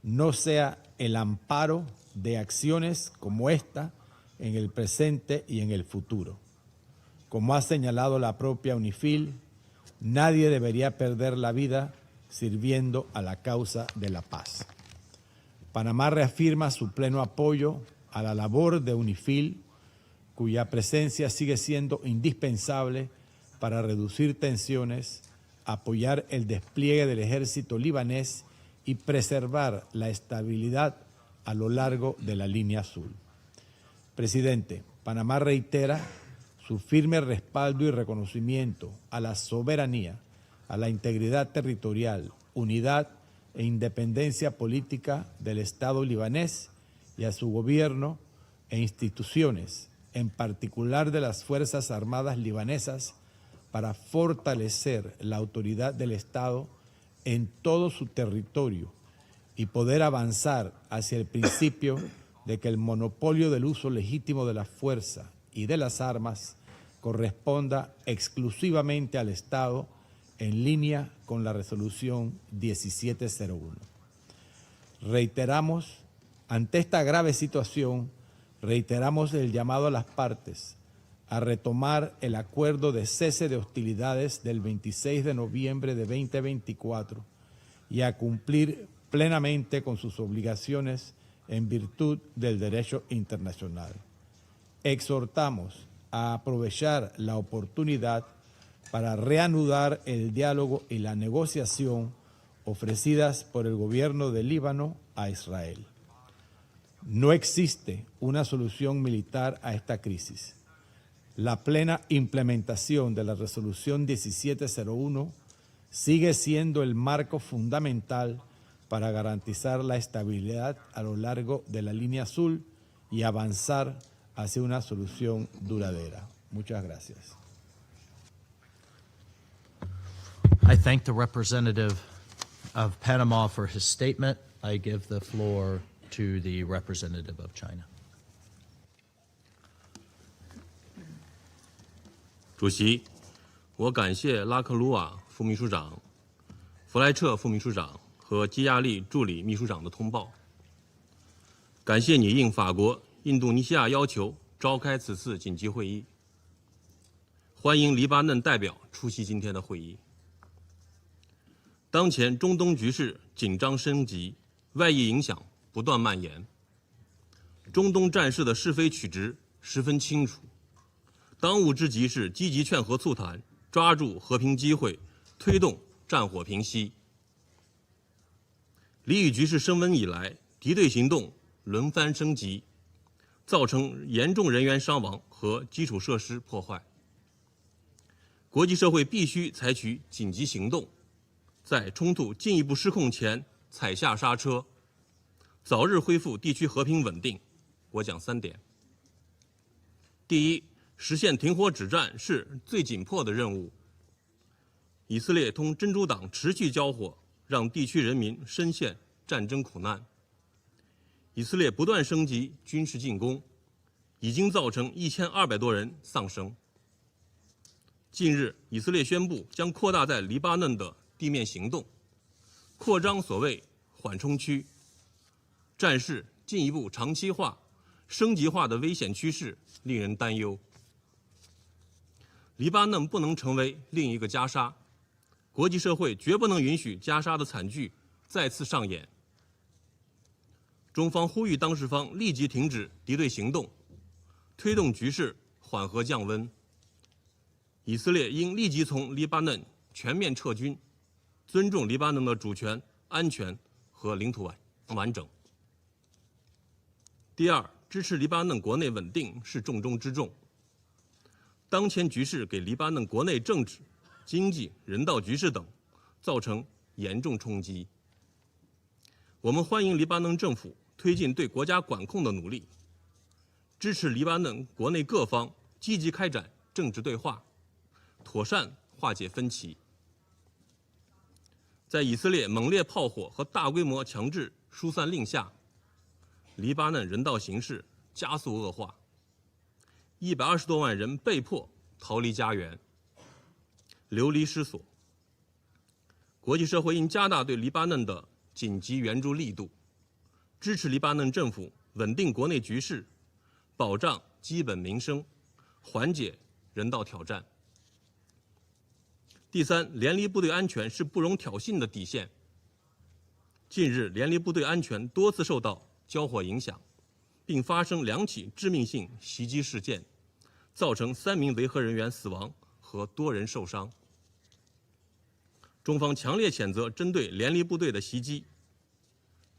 S11: no sea el amparo de acciones como esta en el presente y en el futuro. Como ha señalado la propia UNIFIL, nadie debería perder la vida sirviendo a la causa de la paz. Panamá reafirma su pleno apoyo a la labor de UNIFIL, cuya presencia sigue siendo indispensable para reducir tensiones, apoyar el despliegue del ejército libanés y preservar la estabilidad a lo largo de la línea azul. Presidente, Panamá reitera su firme respaldo y reconocimiento a la soberanía, a la integridad territorial, unidad e independencia política del Estado libanés y a su gobierno e instituciones, en particular de las Fuerzas Armadas libanesas, para fortalecer la autoridad del Estado en todo su territorio y poder avanzar hacia el principio de que el monopolio del uso legítimo de la fuerza y de las armas corresponda exclusivamente al Estado en línea con la resolución 1701. Ante esta grave situación, reiteramos el llamado a las partes a retomar el acuerdo de cese de hostilidades del 26 de noviembre de 2024 y a cumplir plenamente con sus obligaciones en virtud del derecho internacional. Exhortamos a aprovechar la oportunidad para reanudar el diálogo y la negociación ofrecidas por el gobierno de Líbano a Israel. No existe una solución militar a esta crisis. La plena implementación de la resolución 1701 sigue siendo el marco fundamental para garantizar la estabilidad a lo largo de la línea azul y avanzar hacia una solución duradera. Muchas gracias.
S1: I thank the representative of Panama for his statement. I give the floor to the representative of China.
S12: 主席，我感谢拉克鲁瓦副秘书长、弗莱彻副秘书长和基亚利助理秘书长的通报。感谢你应法国、印度尼西亚要求召开此次紧急会议。欢迎黎巴嫩代表出席今天的会议。当前中东局势紧张升级，外溢影响不断蔓延。中东战事的是非曲直十分清楚。当务之急是积极劝和促谈，抓住和平机会，推动战火平息。黎以局势升温以来，敌对行动轮番升级，造成严重人员伤亡和基础设施破坏。国际社会必须采取紧急行动，在冲突进一步失控前踩下刹车，早日恢复地区和平稳定。我讲3点。第一，实现停火止战是最紧迫的任务。以色列同真主党持续交火，让地区人民深陷战争苦难。以色列不断升级军事进攻，已经造成1200多人丧生。近日，以色列宣布将扩大在黎巴嫩的地面行动，扩张所谓缓冲区，战事进一步长期化、升级化的危险趋势令人担忧。黎巴嫩不能成为另一个加沙，国际社会绝不能允许加沙的惨剧再次上演。中方呼吁当事方立即停止敌对行动，推动局势缓和降温。以色列应立即从黎巴嫩全面撤军，尊重黎巴嫩的主权、安全和领土完整。第二，支持黎巴嫩国内稳定是重中之重。当前局势给黎巴嫩国内政治、经济、人道局势等造成严重冲击。我们欢迎黎巴嫩政府推进对国家管控的努力，支持黎巴嫩国内各方积极开展政治对话，妥善化解分歧。在以色列猛烈炮火和大规模强制疏散令下，黎巴嫩人道形势加速恶化，120多万人被迫逃离家园，流离失所。国际社会应加大对黎巴嫩的紧急援助力度，支持黎巴嫩政府稳定国内局势，保障基本民生，缓解人道挑战。第三，联离部队安全是不容挑衅的底线。近日，联离部队安全多次受到交火影响，并发生2起致命性袭击事件，造成3名维和人员死亡和多人受伤。中方强烈谴责针对联离部队的袭击，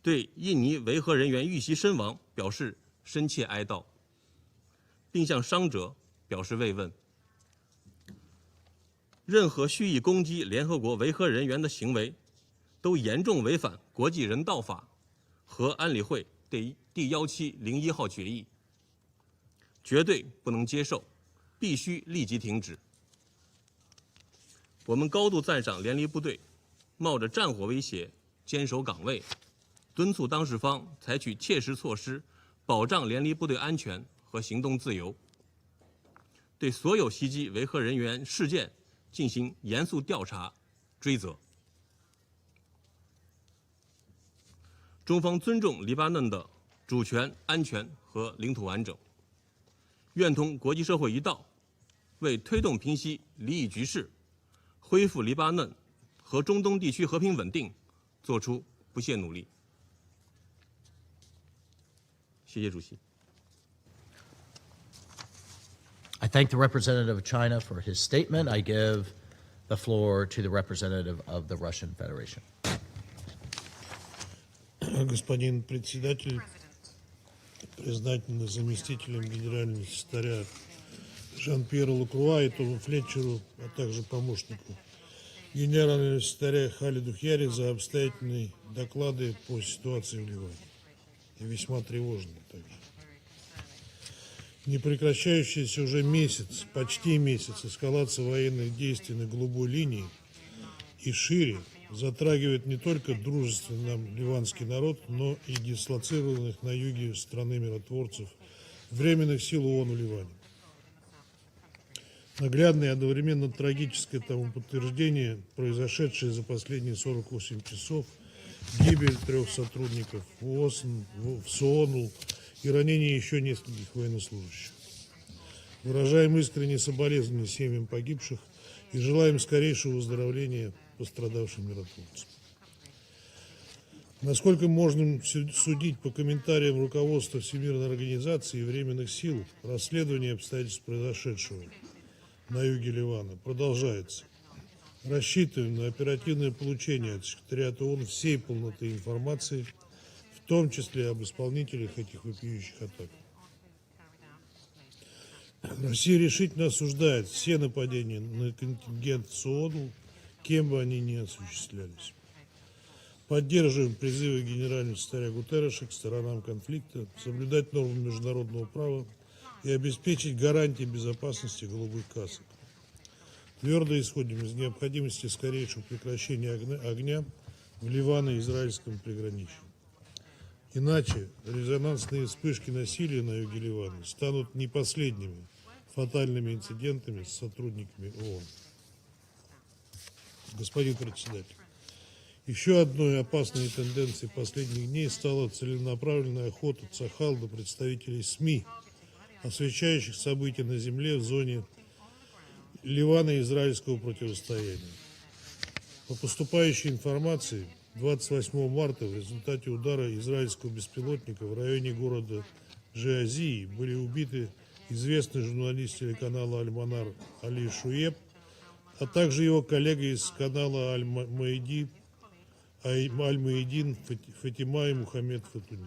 S12: 对印尼维和人员遇袭身亡表示深切哀悼，并向伤者表示慰问。任何蓄意攻击联合国维和人员的行为，都严重违反国际人道法和安理会第1701号决议，绝对不能接受，必须立即停止。我们高度赞赏联离部队冒着战火威胁坚守岗位，敦促当事方采取切实措施，保障联离部队安全和行动自由，对所有袭击维和人员事件进行严肃调查追责。中方尊重黎巴嫩的主权、安全和领土完整，愿同国际社会一道，为推动平息离异局势、恢复黎巴嫩和中东地区和平稳定做出不懈努力。谢谢主席。
S1: I thank the representative of China for his statement. I give the floor to the representative of the Russian Federation.
S13: Господин председатель, признательный заместителям генерального секретаря Жан-Пьеру Лакруа и Тому Флетчеру, а также помощнику генерального секретаря Халиду Хьяри за обстоятельные доклады по ситуации в Ливане. И весьма тревожные также. Непрекращающаяся уже месяц, почти месяц, эскалация военных действий на голубой линии и шире затрагивает не только дружественный нам ливанский народ, но и дислоцированных на юге страны миротворцев временных сил ООН в Ливане. Наглядное и одновременно трагическое тому подтверждение, произошедшее за последние 48 часов, гибель 3 сотрудников в СООН и ранение еще нескольких военнослужащих. Выражаем искренние соболезнования семьям погибших и желаем скорейшего выздоровления пострадавшим миротворцам. Насколько можно судить по комментариям руководства Всемирной организации и временных сил, расследование обстоятельств произошедшего на юге Ливана продолжается. Рассчитываем на оперативное получение от секретариата ООН всей полноты информации, в том числе об исполнителях этих вопиющих атак. Россия решительно осуждает все нападения на контингент СООН, кем бы они ни осуществлялись. Поддерживаем призывы генерального секретаря Гутерреша к сторонам конфликта соблюдать нормы международного права и обеспечить гарантии безопасности голубых касок. Твердо исходим из необходимости скорейшего прекращения огня в Ливано-израильском приграничье. Иначе резонансные вспышки насилия на юге Ливана станут не последними фатальными инцидентами с сотрудниками ООН. Господин председатель, еще одной опасной тенденцией последних дней стала целенаправленная охота Цахал на представителей СМИ, освещающих события на земле в зоне Ливано-израильского противостояния. По поступающей информации, 28 марта в результате удара израильского беспилотника в районе города Жиазии были убиты известный журналист телеканала Аль-Манар Али Шуеб, а также его коллега из канала Аль-Маидин Фатима и Мухаммед Фатуни.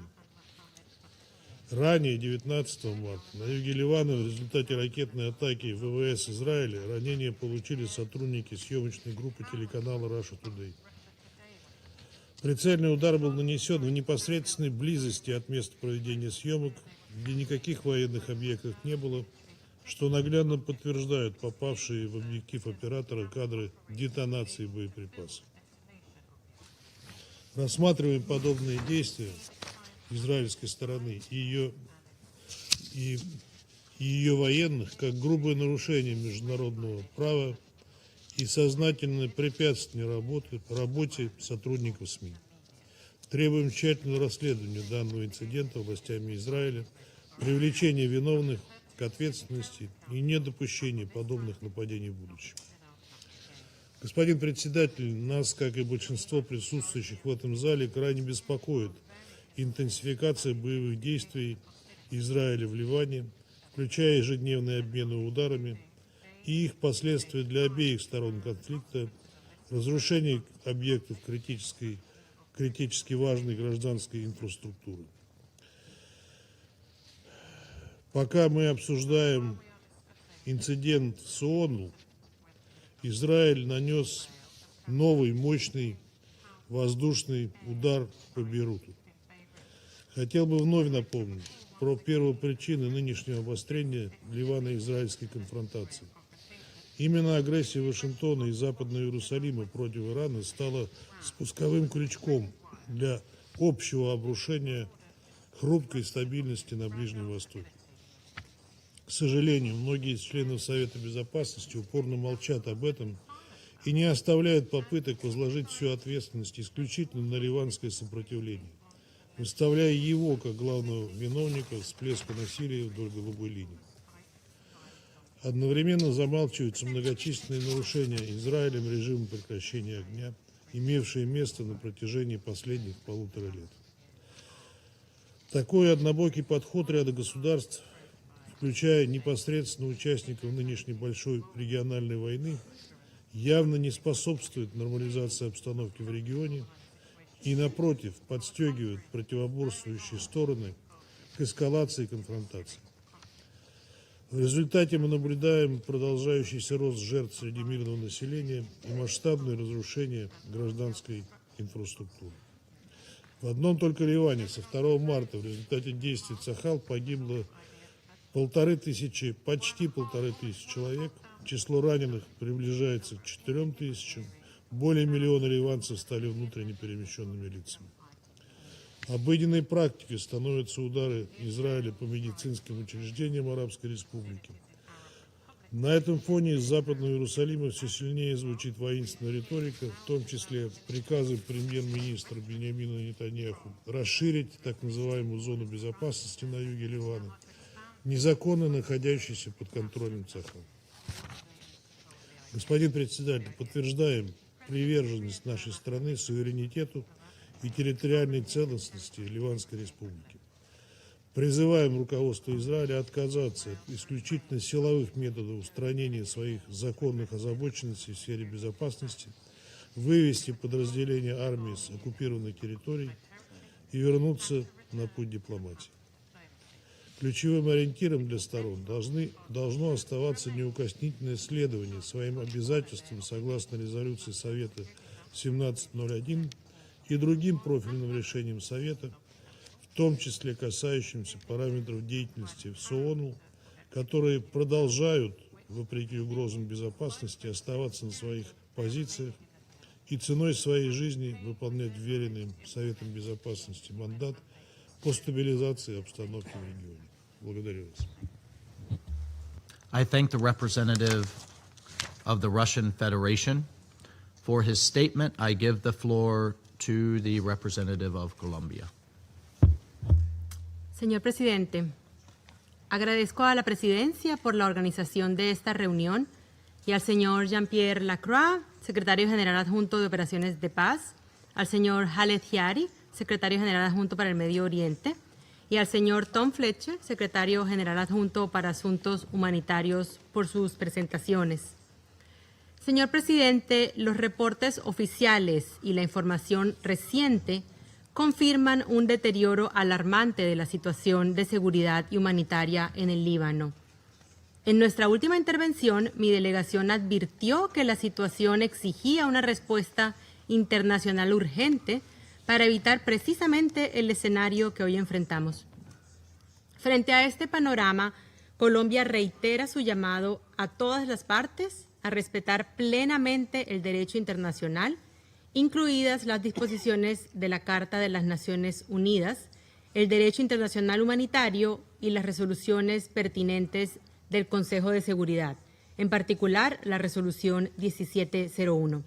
S13: Ранее, 19 марта, на юге Ливана в результате ракетной атаки ВВС Израиля ранения получили сотрудники съемочной группы телеканала Russia Today. Прицельный удар был нанесен в непосредственной близости от места проведения съемок, где никаких военных объектов не было, что наглядно подтверждают попавшие в объектив оператора кадры детонации боеприпасов. Рассматриваем подобные действия израильской стороны и ее военных как грубое нарушение международного права и сознательное препятствие работе сотрудников СМИ. Требуем тщательного расследования данного инцидента властями Израиля, привлечения виновных к ответственности и недопущения подобных нападений в будущем. Господин председатель, нас, как и большинство присутствующих в этом зале, крайне беспокоит интенсификация боевых действий Израиля в Ливане, включая ежедневные обмены ударами и их последствия для обеих сторон конфликта, разрушение объектов критически важной гражданской инфраструктуры. Пока мы обсуждаем инцидент в Соону, Израиль нанес новый мощный воздушный удар по Бейруту. Хотел бы вновь напомнить про первопричины нынешнего обострения ливано-израильской конфронтации. Именно агрессия Вашингтона и Западного Иерусалима против Ирана стала спусковым крючком для общего обрушения хрупкой стабильности на Ближнем Востоке. К сожалению, многие из членов Совета Безопасности упорно молчат об этом и не оставляют попыток возложить всю ответственность исключительно на ливанское сопротивление, выставляя его как главного виновника всплеска насилия вдоль голубой линии. Одновременно замалчиваются многочисленные нарушения Израилем режима прекращения огня, имевшие место на протяжении последних 1,5 лет. Такой однобокий подход ряда государств, включая непосредственно участников нынешней большой региональной войны, явно не способствует нормализации обстановки в регионе и, напротив, подстегивает противоборствующие стороны к эскалации конфронтации. В результате мы наблюдаем продолжающийся рост жертв среди мирного населения и масштабное разрушение гражданской инфраструктуры. В одном только Ливане со 2 марта в результате действий Цахал погибло почти 1500 человек. Число раненых приближается к 4000. Более миллиона ливанцев стали внутренне перемещенными лицами. Обыденной практикой становятся удары Израиля по медицинским учреждениям Арабской Республики. На этом фоне из Западного Иерусалима все сильнее звучит воинственная риторика, в том числе приказы премьер-министра Биньямина Нетаньяху расширить так называемую зону безопасности на юге Ливана, незаконно находящийся под контролем Цахал. Господин председатель, подтверждаем приверженность нашей страны суверенитету и территориальной целостности Ливанской Республики. Призываем руководство Израиля отказаться от исключительно силовых методов устранения своих законных озабоченностей в сфере безопасности, вывести подразделения армии с оккупированных территорий и вернуться на путь дипломатии. Ключевым ориентиром для сторон должно оставаться неукоснительное следование своим обязательствам согласно резолюции Совета 1701 и другим профильным решениям Совета, в том числе касающимся параметров деятельности в СООНу, которые продолжают, вопреки угрозам безопасности, оставаться на своих позициях и ценой своей жизни выполнять вверенный Советом Безопасности мандат по стабилизации обстановки в регионе. Благодарю вас.
S1: I thank the representative of the Russian Federation for his statement. I give the floor to the representative of Colombia.
S14: Señor presidente, agradezco a la presidencia por la organización de esta reunión y al señor Jean-Pierre Lacroix, secretario general adjunto de Operaciones de Paz, al señor Khaled Viory, secretario general adjunto para el Medio Oriente, y al señor Tom Fletcher, secretario general adjunto para Asuntos Humanitarios, por sus presentaciones. Señor presidente, los reportes oficiales y la información reciente confirman un deterioro alarmante de la situación de seguridad y humanitaria en el Líbano. En nuestra última intervención, mi delegación advirtió que la situación exigía una respuesta internacional urgente para evitar precisamente el escenario que hoy enfrentamos. Frente a este panorama, Colombia reitera su llamado a todas las partes a respetar plenamente el derecho internacional, incluidas las disposiciones de la Carta de las Naciones Unidas, el derecho internacional humanitario y las resoluciones pertinentes del Consejo de Seguridad, en particular la resolución 1701.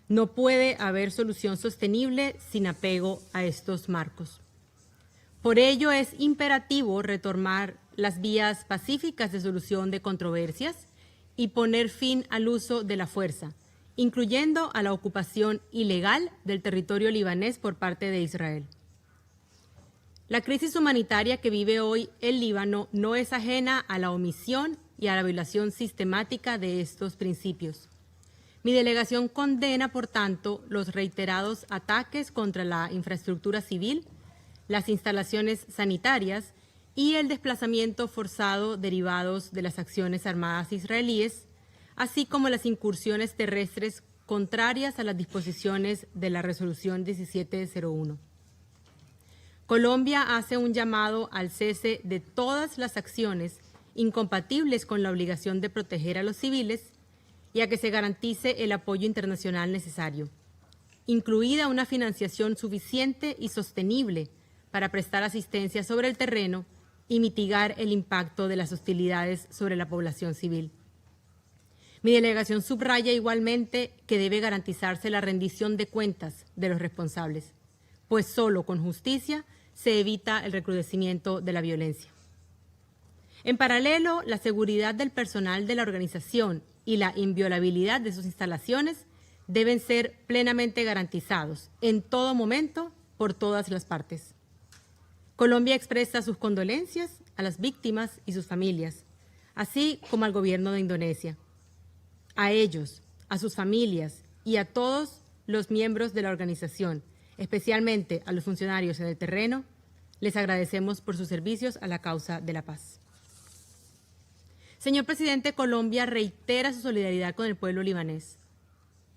S14: No puede haber solución sostenible sin apego a estos marcos. Por ello es imperativo retomar las vías pacíficas de solución de controversias y poner fin al uso de la fuerza, incluyendo a la ocupación ilegal del territorio libanés por parte de Israel. La crisis humanitaria que vive hoy el Líbano no es ajena a la omisión y a la violación sistemática de estos principios. Mi delegación condena, por tanto, los reiterados ataques contra la infraestructura civil, las instalaciones sanitarias y el desplazamiento forzado derivados de las acciones armadas israelíes, así como las incursiones terrestres contrarias a las disposiciones de la Resolución 1701. Colombia hace un llamado al cese de todas las acciones incompatibles con la obligación de proteger a los civiles y a que se garantice el apoyo internacional necesario, incluida una financiación suficiente y sostenible para prestar asistencia sobre el terreno y mitigar el impacto de las hostilidades sobre la población civil. Mi delegación subraya igualmente que debe garantizarse la rendición de cuentas de los responsables, pues solo con justicia se evita el recrudecimiento de la violencia. En paralelo, la seguridad del personal de la organización y la inviolabilidad de sus instalaciones deben ser plenamente garantizados en todo momento por todas las partes. Colombia expresa sus condolencias a las víctimas y sus familias, así como al gobierno de Indonesia. A ellos, a sus familias y a todos los miembros de la organización, especialmente a los funcionarios en el terreno, les agradecemos por sus servicios a la causa de la paz. Señor presidente, Colombia reitera su solidaridad con el pueblo libanés.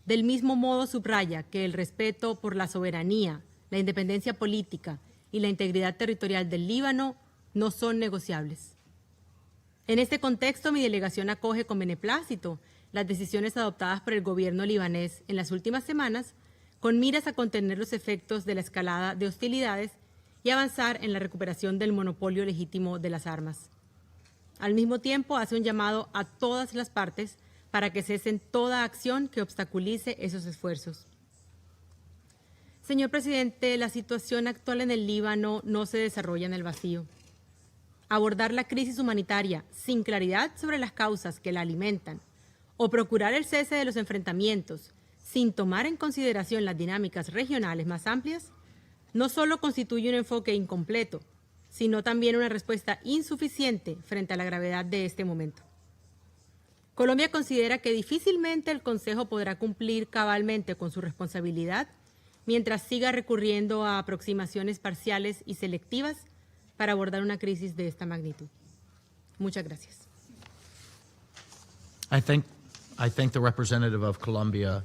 S14: Del mismo modo, subraya que el respeto por la soberanía, la independencia política y la integridad territorial del Líbano no son negociables. En este contexto, mi delegación acoge con beneplácito las decisiones adoptadas por el gobierno libanés en las últimas semanas con miras a contener los efectos de la escalada de hostilidades y avanzar en la recuperación del monopolio legítimo de las armas. Al mismo tiempo, hace un llamado a todas las partes para que cesen toda acción que obstaculice esos esfuerzos. Señor presidente, la situación actual en el Líbano no se desarrolla en el vacío. Abordar la crisis humanitaria sin claridad sobre las causas que la alimentan o procurar el cese de los enfrentamientos sin tomar en consideración las dinámicas regionales más amplias no solo constituye un enfoque incompleto, sino también una respuesta insuficiente frente a la gravedad de este momento. Colombia considera que difícilmente el Consejo podrá cumplir cabalmente con su responsabilidad mientras siga recurriendo a aproximaciones parciales y selectivas para abordar una crisis de esta magnitud. Muchas gracias.
S1: I thank the representative of Colombia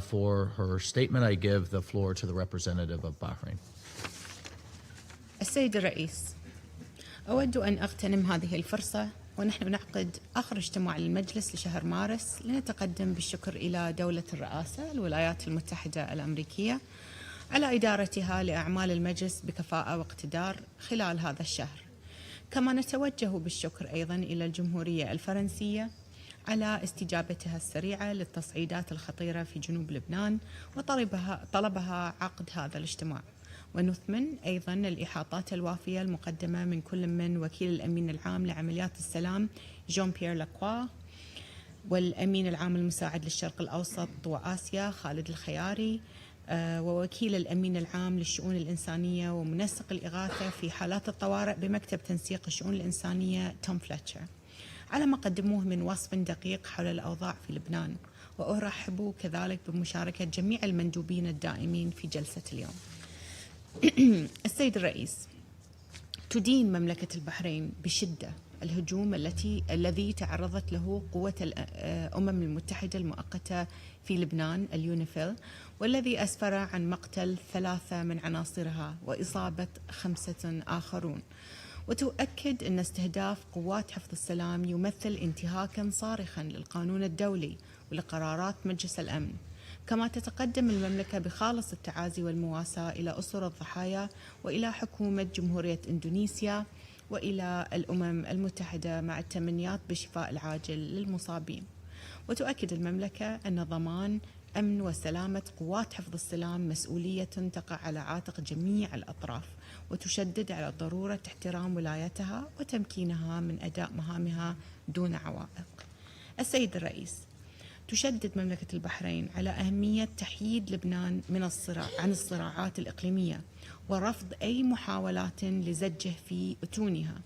S1: for her statement. I give the floor to the representative of Bahrain.
S15: السيد الرئيس، أود أن أغتنم هذه الفرصة ونحن نعقد آخر اجتماع للمجلس لشهر مارس لنتقدم بالشكر إلى دولة الرئاسة الولايات المتحدة الأمريكية على إدارتها لأعمال المجلس بكفاءة واقتدار خلال هذا الشهر. كما نتوجه بالشكر أيضا إلى الجمهورية الفرنسية على استجابتها السريعة للتصعيدات الخطيرة في جنوب لبنان وطلبها عقد هذا الاجتماع. ونثمن أيضا الإحاطات الوافية المقدمة من كل من وكيل الأمين العام لعمليات السلام جون بيير لاكوا والأمين العام المساعد للشرق الأوسط وآسيا خالد الخياري ووكيل الأمين العام للشؤون الإنسانية ومنسق الإغاثة في حالات الطوارئ بمكتب تنسيق الشؤون الإنسانية توم فليتشر على ما قدموه من وصف دقيق حول الأوضاع في لبنان. وأرحب كذلك بمشاركة جميع المندوبين الدائمين في جلسة اليوم. السيد الرئيس، تدين مملكة البحرين بشدة الهجوم الذي تعرضت له قوة الأمم المتحدة المؤقتة في لبنان اليونيفيل، والذي أسفر عن مقتل 3 من عناصرها وإصابة 5 آخرون. وتؤكد أن استهداف قوات حفظ السلام يمثل انتهاكا صارخا للقانون الدولي ولقرارات مجلس الأمن. كما تتقدم المملكة بخالص التعازي والمواساة إلى أسر الضحايا وإلى حكومة جمهورية إندونيسيا وإلى الأمم المتحدة مع التمنيات بالشفاء العاجل للمصابين. وتؤكد المملكة أن ضمان أمن وسلامة قوات حفظ السلام مسؤولية تقع على عاتق جميع الأطراف، وتشدد على ضرورة احترام ولايتها وتمكينها من أداء مهامها دون عوائق. السيد الرئيس، تشدد مملكة البحرين على أهمية تحييد لبنان عن الصراعات الإقليمية ورفض أي محاولات لزجه في أتونها،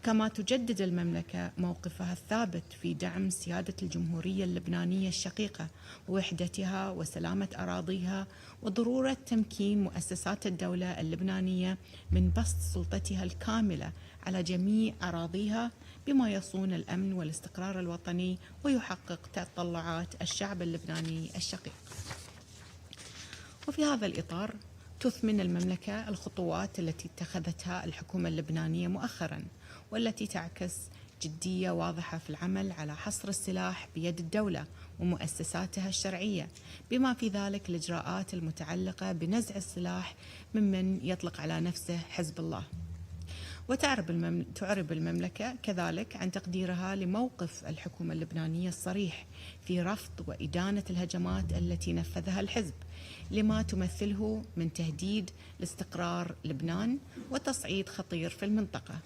S15: كما تجدد المملكة موقفها الثابت في دعم سيادة الجمهورية اللبنانية الشقيقة ووحدتها وسلامة أراضيها وضرورة تمكين مؤسسات الدولة اللبنانية من بسط سلطتها الكاملة على جميع أراضيها بما يصون الأمن والاستقرار الوطني ويحقق تطلعات الشعب اللبناني الشقيق. وفي هذا الإطار تثمن المملكة الخطوات التي اتخذتها الحكومة اللبنانية مؤخراً والتي تعكس جدية واضحة في العمل على حصر السلاح بيد الدولة ومؤسساتها الشرعية، بما في ذلك الإجراءات المتعلقة بنزع السلاح ممن يطلق على نفسه حزب الله. وتعرب المملكة كذلك عن تقديرها لموقف الحكومة اللبنانية الصريح في رفض وإدانة الهجمات التي نفذها الحزب لما تمثله من تهديد لاستقرار لبنان وتصعيد خطير في المنطقة،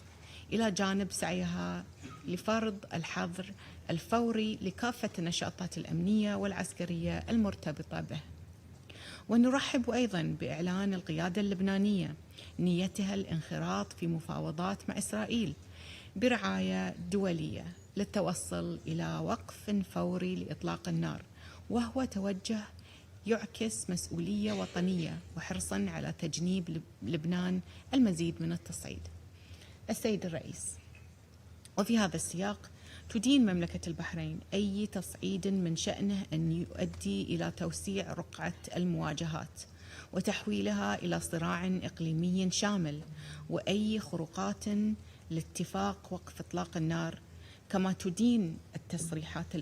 S15: إلى جانب سعيها لفرض الحظر الفوري لكافة النشاطات الأمنية والعسكرية المرتبطة به. ونرحب أيضا بإعلان القيادة اللبنانية نيتها الانخراط في مفاوضات مع إسرائيل برعاية دولية للتوصل إلى وقف فوري لإطلاق النار، وهو توجه يعكس مسؤولية وطنية وحرصا على تجنيب لبنان المزيد من التصعيد. السيد الرئيس، وفي هذا السياق تدين مملكة البحرين أي تصعيد من شأنه أن يؤدي إلى توسيع رقعة المواجهات وتحويلها إلى صراع إقليمي شامل، وأي خروقات لاتفاق وقف إطلاق النار، كما تدين التصريحات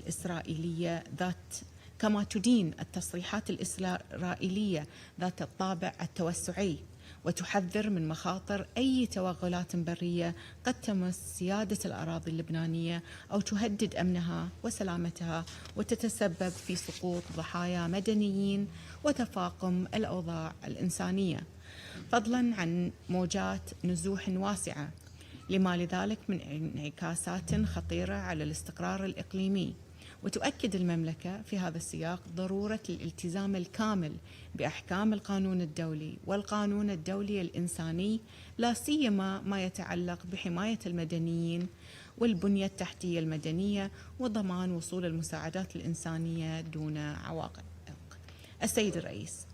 S15: الإسرائيلية ذات الطابع التوسعي، وتحذر من مخاطر أي توغلات برية قد تمس سيادة الأراضي اللبنانية أو تهدد أمنها وسلامتها وتتسبب في سقوط ضحايا مدنيين وتفاقم الأوضاع الإنسانية، فضلا عن موجات نزوح واسعة لما لذلك من انعكاسات خطيرة على الاستقرار الإقليمي. وتؤكد المملكة في هذا السياق ضرورة الالتزام الكامل بأحكام القانون الدولي والقانون الدولي الإنساني، لا سيما ما يتعلق بحماية المدنيين والبنية التحتية المدنية وضمان وصول المساعدات الإنسانية دون عوائق. السيد الرئيس،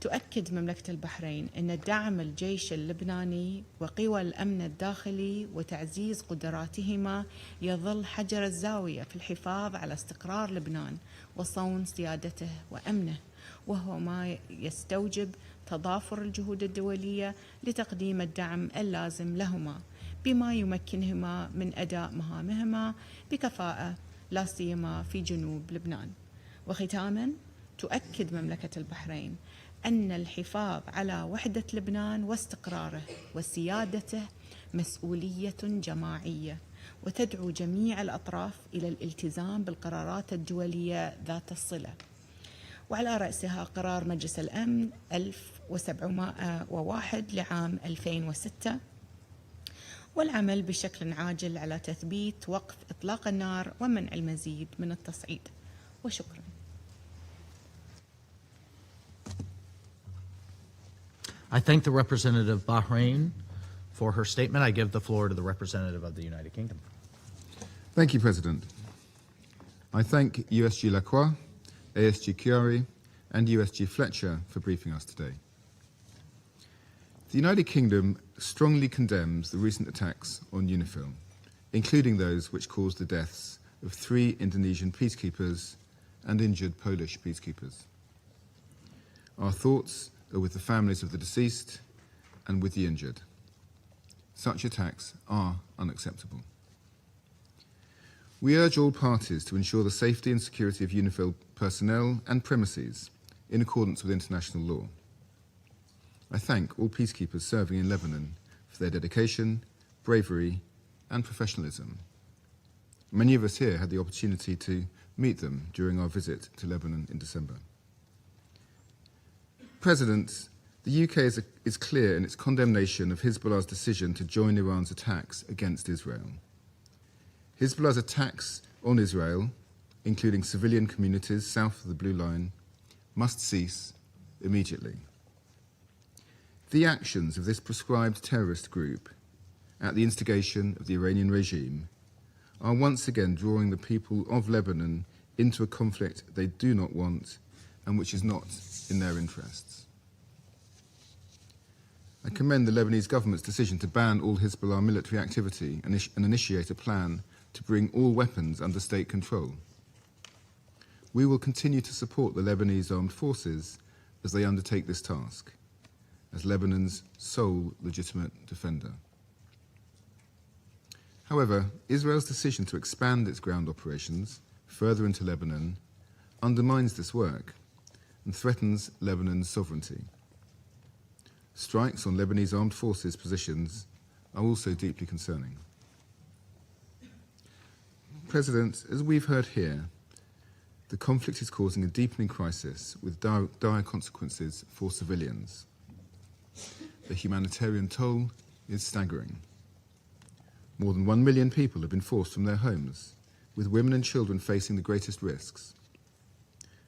S15: تؤكد مملكة البحرين أن دعم الجيش اللبناني وقوى الأمن الداخلي وتعزيز قدراتهما يظل حجر الزاوية في الحفاظ على استقرار لبنان وصون سيادته وأمنه، وهو ما يستوجب تضافر الجهود الدولية لتقديم الدعم اللازم لهما بما يمكنهما من أداء مهامهما بكفاءة، لا سيما في جنوب لبنان. وختاما، تؤكد مملكة البحرين أن الحفاظ على وحدة لبنان واستقراره وسيادته مسؤولية جماعية، وتدعو جميع الأطراف إلى الالتزام بالقرارات الدولية ذات الصلة، وعلى رأسها قرار مجلس الأمن 1701 لعام 2006، والعمل بشكل عاجل على تثبيت وقف إطلاق النار ومنع المزيد من التصعيد. وشكرا.
S1: I thank the representative of Bahrain for her statement. I give the floor to the representative of the United Kingdom.
S16: Thank you, President. I thank USG Lacroix, ASG Viory, and USG Fletcher for briefing us today. The United Kingdom strongly condemns the recent attacks on UNIFIL, including those which caused the deaths of 3 Indonesian peacekeepers and injured Polish peacekeepers. Our thoughts are with the families of the deceased and with the injured. Such attacks are unacceptable. We urge all parties to ensure the safety and security of UNIFIL personnel and premises in accordance with international law. I thank all peacekeepers serving in Lebanon for their dedication, bravery, and professionalism. Many of us here had the opportunity to meet them during our visit to Lebanon in December. President, The UK is clear in its condemnation of Hezbollah's decision to join Iran's attacks against Israel. Hezbollah's attacks on Israel, including civilian communities south of the Blue Line, must cease immediately. The actions of this proscribed terrorist group, at the instigation of the Iranian regime, are once again drawing the people of Lebanon into a conflict they do not want and which is not in their interests. I commend the Lebanese government's decision to ban all Hezbollah military activity and initiate a plan to bring all weapons under state control. We will continue to support the Lebanese armed forces as they undertake this task, as Lebanon's sole legitimate defender. However, Israel's decision to expand its ground operations further into Lebanon undermines this work and threatens Lebanon's sovereignty. Strikes on Lebanese armed forces positions are also deeply concerning. President, as we've heard here, the conflict is causing a deepening crisis with dire consequences for civilians. The humanitarian toll is staggering. More than 1 million people have been forced from their homes, with women and children facing the greatest risks.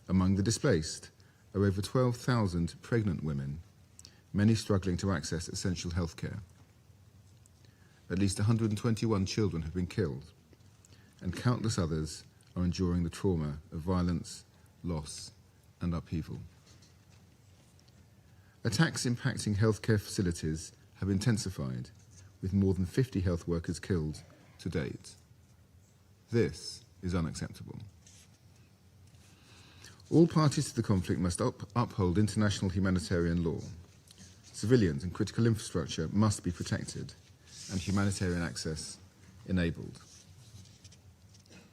S16: Among the displaced are over 12,000 pregnant women, many struggling to access essential health care. At least 121 children have been killed, and countless others are enduring the trauma of violence, loss, and upheaval. Attacks impacting healthcare facilities have intensified, with more than 50 health workers killed to date. This is unacceptable. All parties to the conflict must uphold international humanitarian law. Civilians and critical infrastructure must be protected and humanitarian access enabled.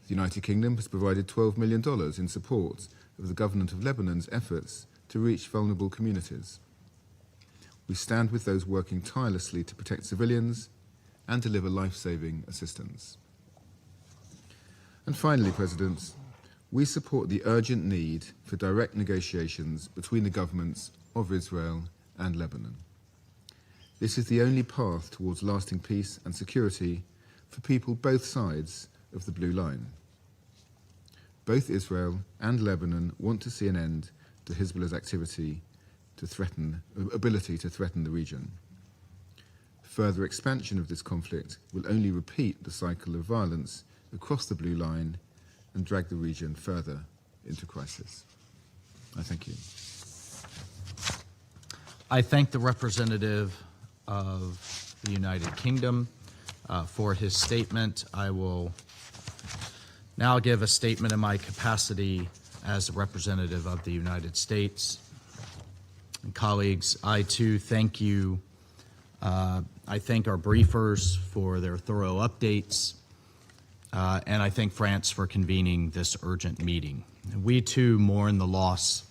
S16: The United Kingdom has provided $12 million in support of the government of Lebanon's efforts to reach vulnerable communities. We stand with those working tirelessly to protect civilians and deliver life-saving assistance. And finally, President, we support the urgent need for direct negotiations between the governments of Israel and Lebanon. This is the only path towards lasting peace and security for people both sides of the Blue Line. Both Israel and Lebanon want to see an end to Hezbollah's ability to threaten the region. Further expansion of this conflict will only repeat the cycle of violence across the Blue Line and drag the region further into crisis. I thank you.
S1: I thank the representative of the United Kingdom for his statement. I will now give a statement in my capacity as a representative of the United States. And colleagues, I too thank you. I thank our briefers for their thorough updates, and I thank France for convening this urgent meeting. We too mourn the loss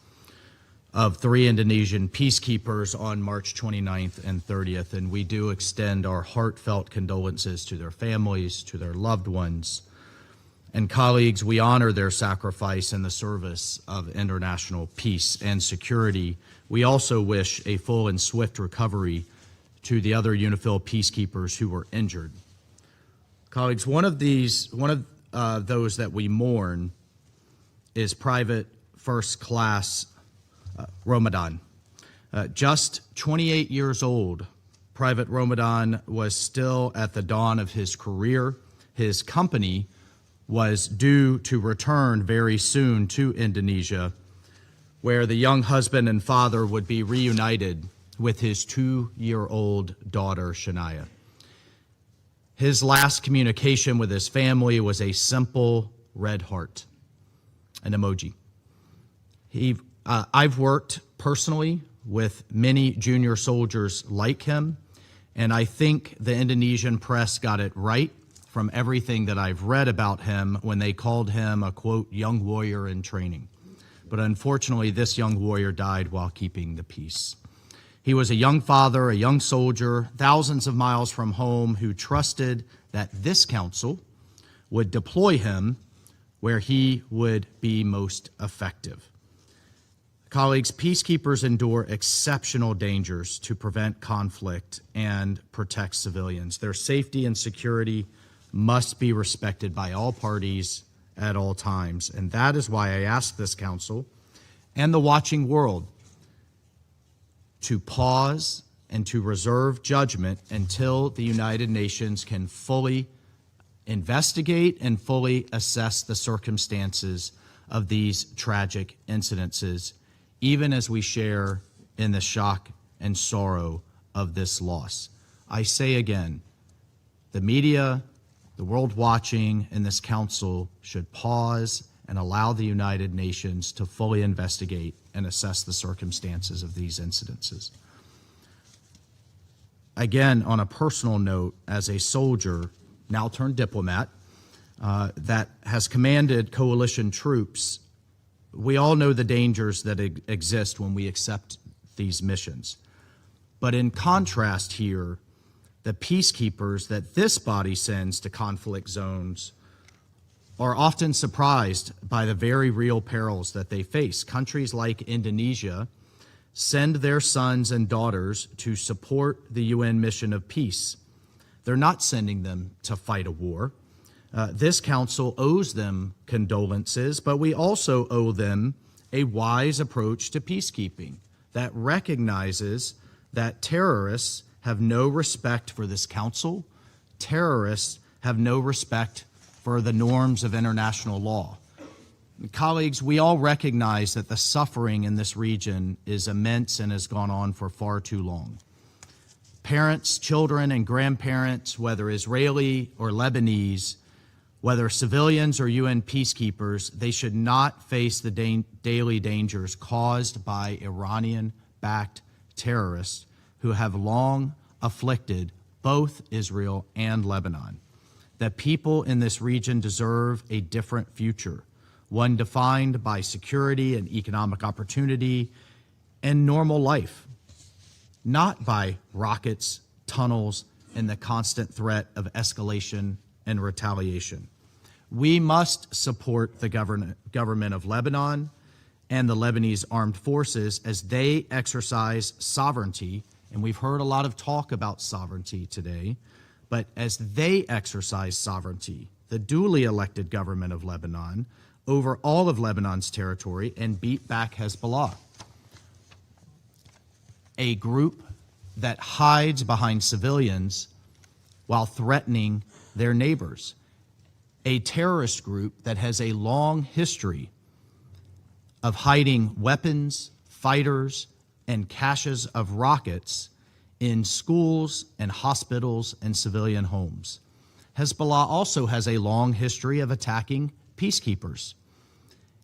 S1: of 3 Indonesian peacekeepers on March 29th and 30th, and we do extend our heartfelt condolences to their families, to their loved ones. And colleagues, we honor their sacrifice in the service of international peace and security. We also wish a full and swift recovery to the other UNIFIL peacekeepers who were injured. Colleagues, one of those that we mourn is Private First Class Ramadan. Just 28 years old, Private Ramadan was still at the dawn of his career. His company was due to return very soon to Indonesia, where the young husband and father would be reunited with his 2-year-old daughter, Shania. His last communication with his family was a simple red heart, an emoji. I've worked personally with many junior soldiers like him, and I think the Indonesian press got it right from everything that I've read about him when they called him a, quote, young warrior in training. But unfortunately, this young warrior died while keeping the peace. He was a young father, a young soldier, thousands of miles from home, who trusted that this council would deploy him where he would be most effective. Colleagues, peacekeepers endure exceptional dangers to prevent conflict and protect civilians. Their safety and security must be respected by all parties at all times. And that is why I ask this Council and the watching world to pause and to reserve judgment until the United Nations can fully investigate and fully assess the circumstances of these tragic incidences, even as we share in the shock and sorrow of this loss. I say again, the media, the world watching, and this Council should pause and allow the United Nations to fully investigate and assess the circumstances of these incidences. Again, on a personal note, as a soldier, now turned diplomat, that has commanded coalition troops, we all know the dangers that exist when we accept these missions. But in contrast here, the peacekeepers that this body sends to conflict zones are often surprised by the very real perils that they face. Countries like Indonesia send their sons and daughters to support the UN mission of peace. They're not sending them to fight a war. This Council owes them condolences, but we also owe them a wise approach to peacekeeping that recognizes that terrorists have no respect for this Council. Terrorists have no respect for the norms of international law. Colleagues, we all recognize that the suffering in this region is immense and has gone on for far too long. Parents, children, and grandparents, whether Israeli or Lebanese, whether civilians or UN peacekeepers, they should not face the daily dangers caused by Iranian-backed terrorists who have long afflicted both Israel and Lebanon. The people in this region deserve a different future, one defined by security and economic opportunity and normal life, not by rockets, tunnels, and the constant threat of escalation and retaliation. We must support the government of Lebanon and the Lebanese armed forces as they exercise sovereignty, and we've heard a lot of talk about sovereignty today, but as they exercise sovereignty, the duly elected government of Lebanon, over all of Lebanon's territory and beat back Hezbollah, a group that hides behind civilians while threatening their neighbors, a terrorist group that has a long history of hiding weapons, fighters, and caches of rockets in schools and hospitals and civilian homes. Hezbollah also has a long history of attacking peacekeepers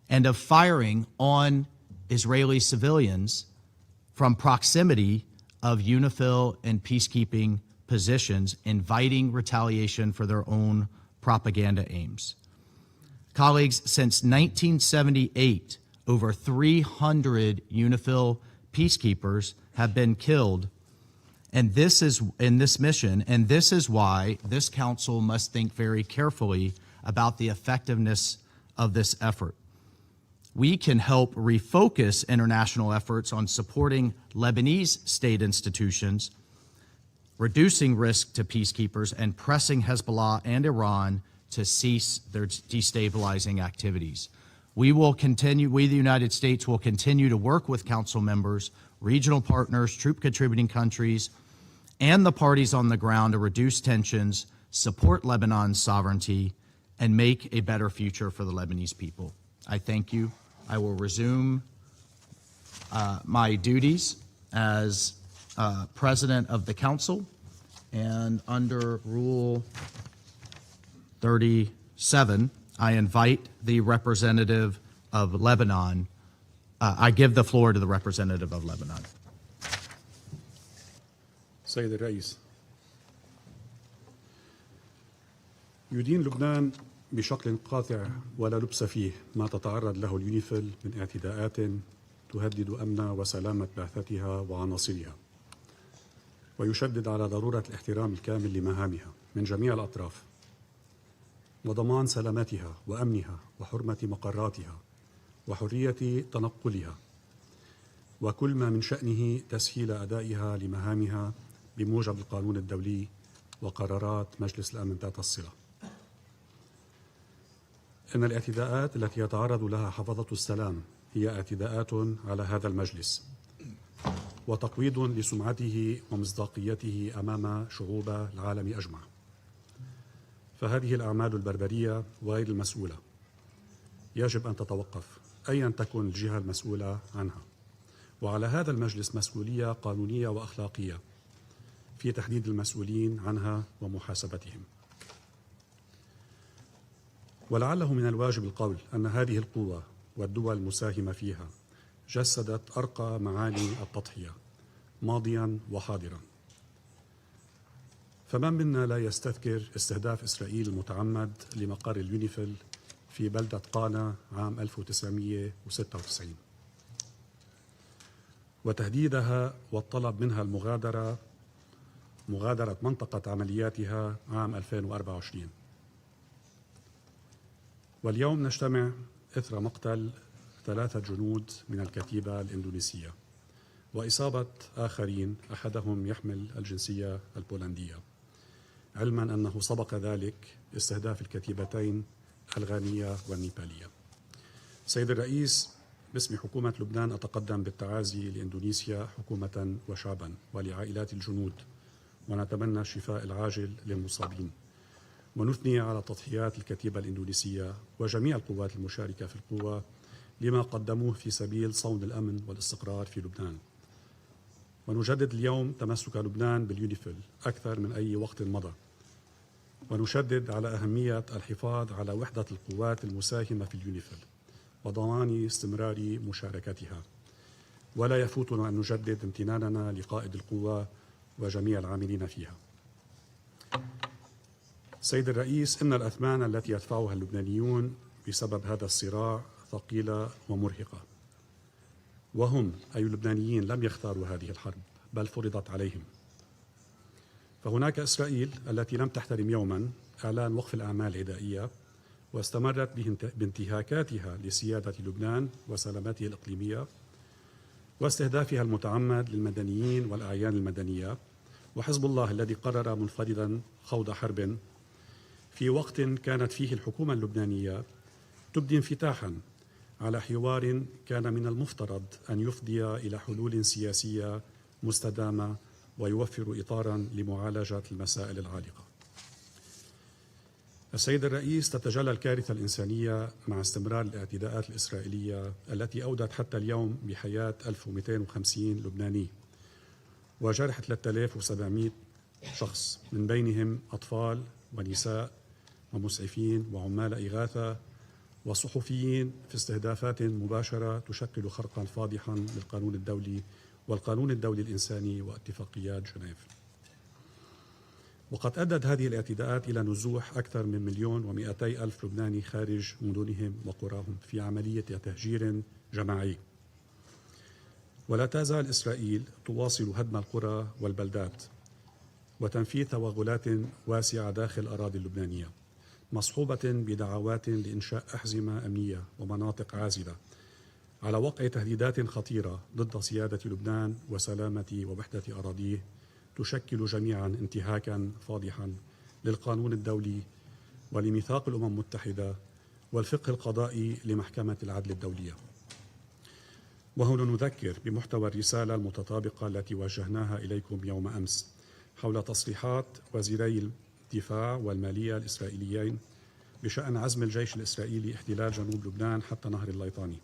S1: and of firing on Israeli civilians from proximity of UNIFIL and peacekeeping positions, inviting retaliation for their own propaganda aims. Colleagues, since 1978, over 300 UNIFIL peacekeepers have been killed and this is in this mission, and this is why this Council must think very carefully about the effectiveness of this effort. We can help refocus international efforts on supporting Lebanese state institutions, reducing risk to peacekeepers, and pressing Hezbollah and Iran to cease their destabilizing activities. We, the United States, will continue to work with Council members, regional partners, troop-contributing countries, and the parties on the ground to reduce tensions, support Lebanon's sovereignty, and make a better future for the Lebanese people. I thank you. I will resume my duties as President of the Council, and under Rule 37, I invite the representative of Lebanon. I give the floor to the representative of Lebanon.
S17: سيد الرئيس، يدين لبنان بشكل قاطع ولا لبس فيه ما تتعرض له اليونيفيل من اعتداءات تهدد أمن وسلامة بعثتها وعناصرها، ويشدد على ضرورة الاحترام الكامل لمهامها من جميع الأطراف وضمان سلامتها وأمنها وحرمة مقراتها وحرية تنقلها وكل ما من شأنه تسهيل أدائها لمهامها بموجب القانون الدولي وقرارات مجلس الأمن ذات الصلة. إن الاعتداءات التي يتعرض لها حفظة السلام هي اعتداءات على هذا المجلس وتقويض لسمعته ومصداقيته أمام شعوب العالم أجمع. فهذه الأعمال البربرية وغير المسؤولة يجب أن تتوقف أيا تكن الجهة المسؤولة عنها، وعلى هذا المجلس مسؤولية قانونية وأخلاقية في تحديد المسؤولين عنها ومحاسبتهم. ولعله من الواجب القول أن هذه القوة والدول المساهمة فيها جسدت أرقى معاني التضحية ماضيا وحاضرا. فمن منا لا يستذكر استهداف إسرائيل المتعمد لمقر اليونيفيل في بلدة قانا عام 1996 وتهديدها والطلب منها مغادرة منطقة عملياتها عام 2024. واليوم نجتمع إثر مقتل 3 جنود من الكتيبة الإندونيسية وإصابة آخرين أحدهم يحمل الجنسية البولندية، علما أنه سبق ذلك استهداف الكتيبتين الغانية والنيبالية. سيد الرئيس، باسم حكومة لبنان أتقدم بالتعازي لإندونيسيا حكومة وشعبا ولعائلات الجنود، ونتمنى الشفاء العاجل للمصابين، ونثني على تضحيات الكتيبة الإندونيسية وجميع القوات المشاركة في القوة لما قدموه في سبيل صون الأمن والاستقرار في لبنان. ونجدد اليوم تمسك لبنان باليونيفيل أكثر من أي وقت مضى، ونشدد على أهمية الحفاظ على وحدة القوات المساهمة في اليونيفيل وضمان استمرار مشاركتها. ولا يفوتنا أن نجدد امتناننا لقائد القوة وجميع العاملين فيها. سيد الرئيس، إن الأثمان التي يدفعها اللبنانيون بسبب هذا الصراع ثقيلة ومرهقة، وهم أي اللبنانيين لم يختاروا هذه الحرب بل فرضت عليهم. فهناك إسرائيل التي لم تحترم يوما إعلان وقف الأعمال العدائية واستمرت بانتهاكاتها لسيادة لبنان وسلامته الإقليمية واستهدافها المتعمد للمدنيين والأعيان المدنية، وحزب الله الذي قرر منفردا خوض حرب في وقت كانت فيه الحكومة اللبنانية تبدي انفتاحا على حوار كان من المفترض أن يفضي إلى حلول سياسية مستدامة ويوفر إطارا لمعالجة المسائل العالقة. السيد الرئيس، تتجلى الكارثة الإنسانية مع استمرار الاعتداءات الإسرائيلية التي أودت حتى اليوم بحياة 1250 لبناني وجرح 3700 شخص، من بينهم أطفال ونساء ومسعفين وعمال إغاثة وصحفيين، في استهدافات مباشرة تشكل خرقا فاضحا للقانون الدولي والقانون الدولي الإنساني واتفاقيات جنيف. وقد أدت هذه الاعتداءات إلى نزوح أكثر من 1,200,000 لبناني خارج مدنهم وقراهم في عملية تهجير جماعي. ولا تزال إسرائيل تواصل هدم القرى والبلدات وتنفيذ توغلات واسعة داخل الأراضي اللبنانية، مصحوبة بدعوات لإنشاء أحزمة أمنية ومناطق عازلة، على وقع تهديدات خطيرة ضد سيادة لبنان وسلامة ووحدة أراضيه، تشكل جميعا انتهاكا فاضحا للقانون الدولي ولميثاق الأمم المتحدة والفقه القضائي لمحكمة العدل الدولية. وهنا نذكر بمحتوى الرسالة المتطابقة التي وجهناها إليكم يوم أمس حول تصريحات وزيري الدفاع والمالية الإسرائيليين بشأن عزم الجيش الإسرائيلي احتلال جنوب لبنان حتى نهر الليطاني،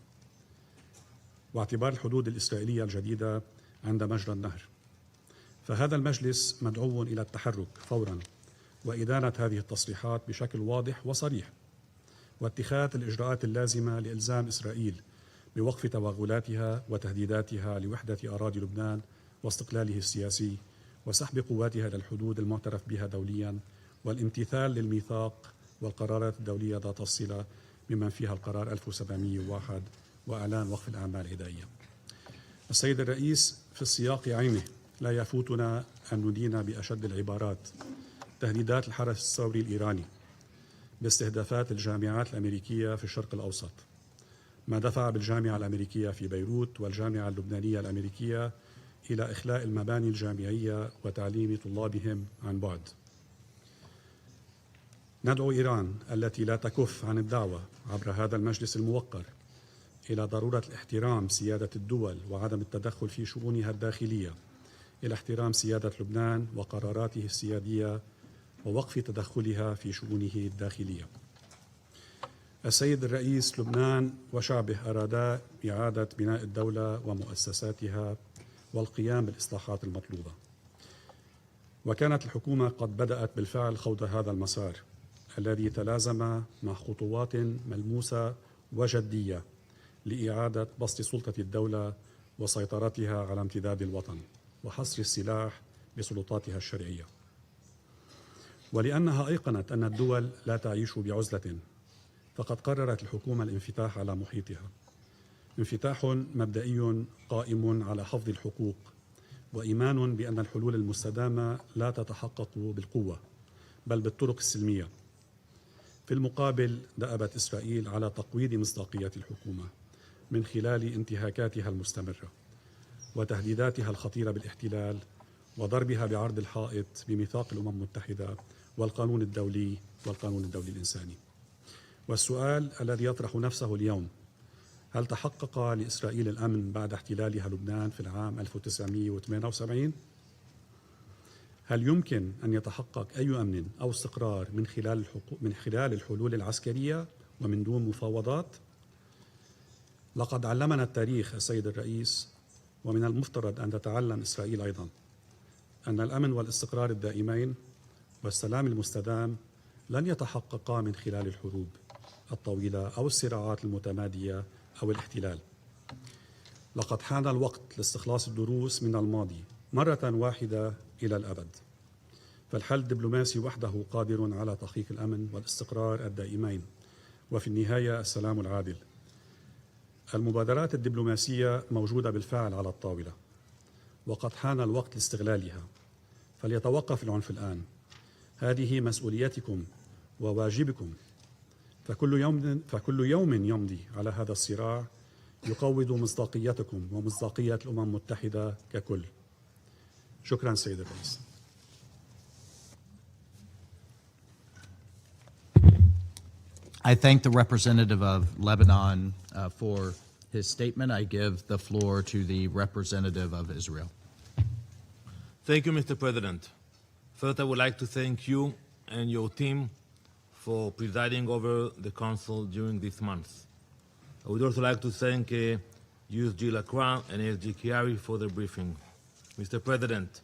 S17: واعتبار الحدود الإسرائيلية الجديدة عند مجرى النهر. فهذا المجلس مدعو إلى التحرك فورا وإدانة هذه التصريحات بشكل واضح وصريح، واتخاذ الإجراءات اللازمة لإلزام إسرائيل بوقف توغلاتها وتهديداتها لوحدة أراضي لبنان واستقلاله السياسي، وسحب قواتها إلى الحدود المعترف بها دوليا، والامتثال للميثاق والقرارات الدولية ذات الصلة ممن فيها القرار 1701 وإعلان وقف الأعمال العدائية. السيد الرئيس، في السياق عينه لا يفوتنا أن ندين بأشد العبارات تهديدات الحرس الثوري الإيراني باستهدافات الجامعات الأمريكية في الشرق الأوسط، ما دفع بالجامعة الأمريكية في بيروت والجامعة اللبنانية الأمريكية إلى إخلاء المباني الجامعية وتعليم طلابهم عن بعد. ندعو إيران التي لا تكف عن الدعوة عبر هذا المجلس الموقر إلى ضرورة الاحترام سيادة الدول وعدم التدخل في شؤونها الداخلية، إلى احترام سيادة لبنان وقراراته السيادية ووقف تدخلها في شؤونه الداخلية. السيد الرئيس، لبنان وشعبه أرادا إعادة بناء الدولة ومؤسساتها والقيام بالإصلاحات المطلوبة، وكانت الحكومة قد بدأت بالفعل خوض هذا المسار الذي تلازم مع خطوات ملموسة وجدية لإعادة بسط سلطة الدولة وسيطرتها على امتداد الوطن وحصر السلاح بسلطاتها الشرعية. ولأنها أيقنت أن الدول لا تعيش بعزلة، فقد قررت الحكومة الانفتاح على محيطها، انفتاح مبدئي قائم على حفظ الحقوق وإيمان بأن الحلول المستدامة لا تتحقق بالقوة بل بالطرق السلمية. في المقابل دأبت إسرائيل على تقويض مصداقية الحكومة من خلال انتهاكاتها المستمرة وتهديداتها الخطيرة بالاحتلال وضربها بعرض الحائط بميثاق الأمم المتحدة والقانون الدولي الإنساني. والسؤال الذي يطرح نفسه اليوم: هل تحقق لإسرائيل الأمن بعد احتلالها لبنان في العام 1978؟ هل يمكن أن يتحقق أي أمن أو استقرار من خلال الحلول العسكرية ومن دون مفاوضات؟ لقد علمنا التاريخ السيد الرئيس، ومن المفترض أن تتعلم إسرائيل أيضا، أن الأمن والاستقرار الدائمين والسلام المستدام لن يتحققا من خلال الحروب الطويلة أو الصراعات المتمادية أو الاحتلال. لقد حان الوقت لاستخلاص الدروس من الماضي مرة واحدة إلى الأبد، فالحل الدبلوماسي وحده قادر على تحقيق الأمن والاستقرار الدائمين وفي النهاية السلام العادل. المبادرات الدبلوماسية موجودة بالفعل على الطاولة، وقد حان الوقت لاستغلالها، فليتوقف العنف الآن. هذه مسؤوليتكم وواجبكم، فكل يوم يمضي على هذا الصراع يقوض مصداقيتكم ومصداقية الأمم المتحدة ككل. شكرا سيد الرئيس.
S1: I thank the representative of Lebanon for his statement. I give the floor to the representative of Israel.
S18: Thank you, Mr. President. First, I would like to thank you and your team for presiding over the Council during this month. I would also like to thank USG Lacroix and ASG Chiari for the briefing. Mr. President,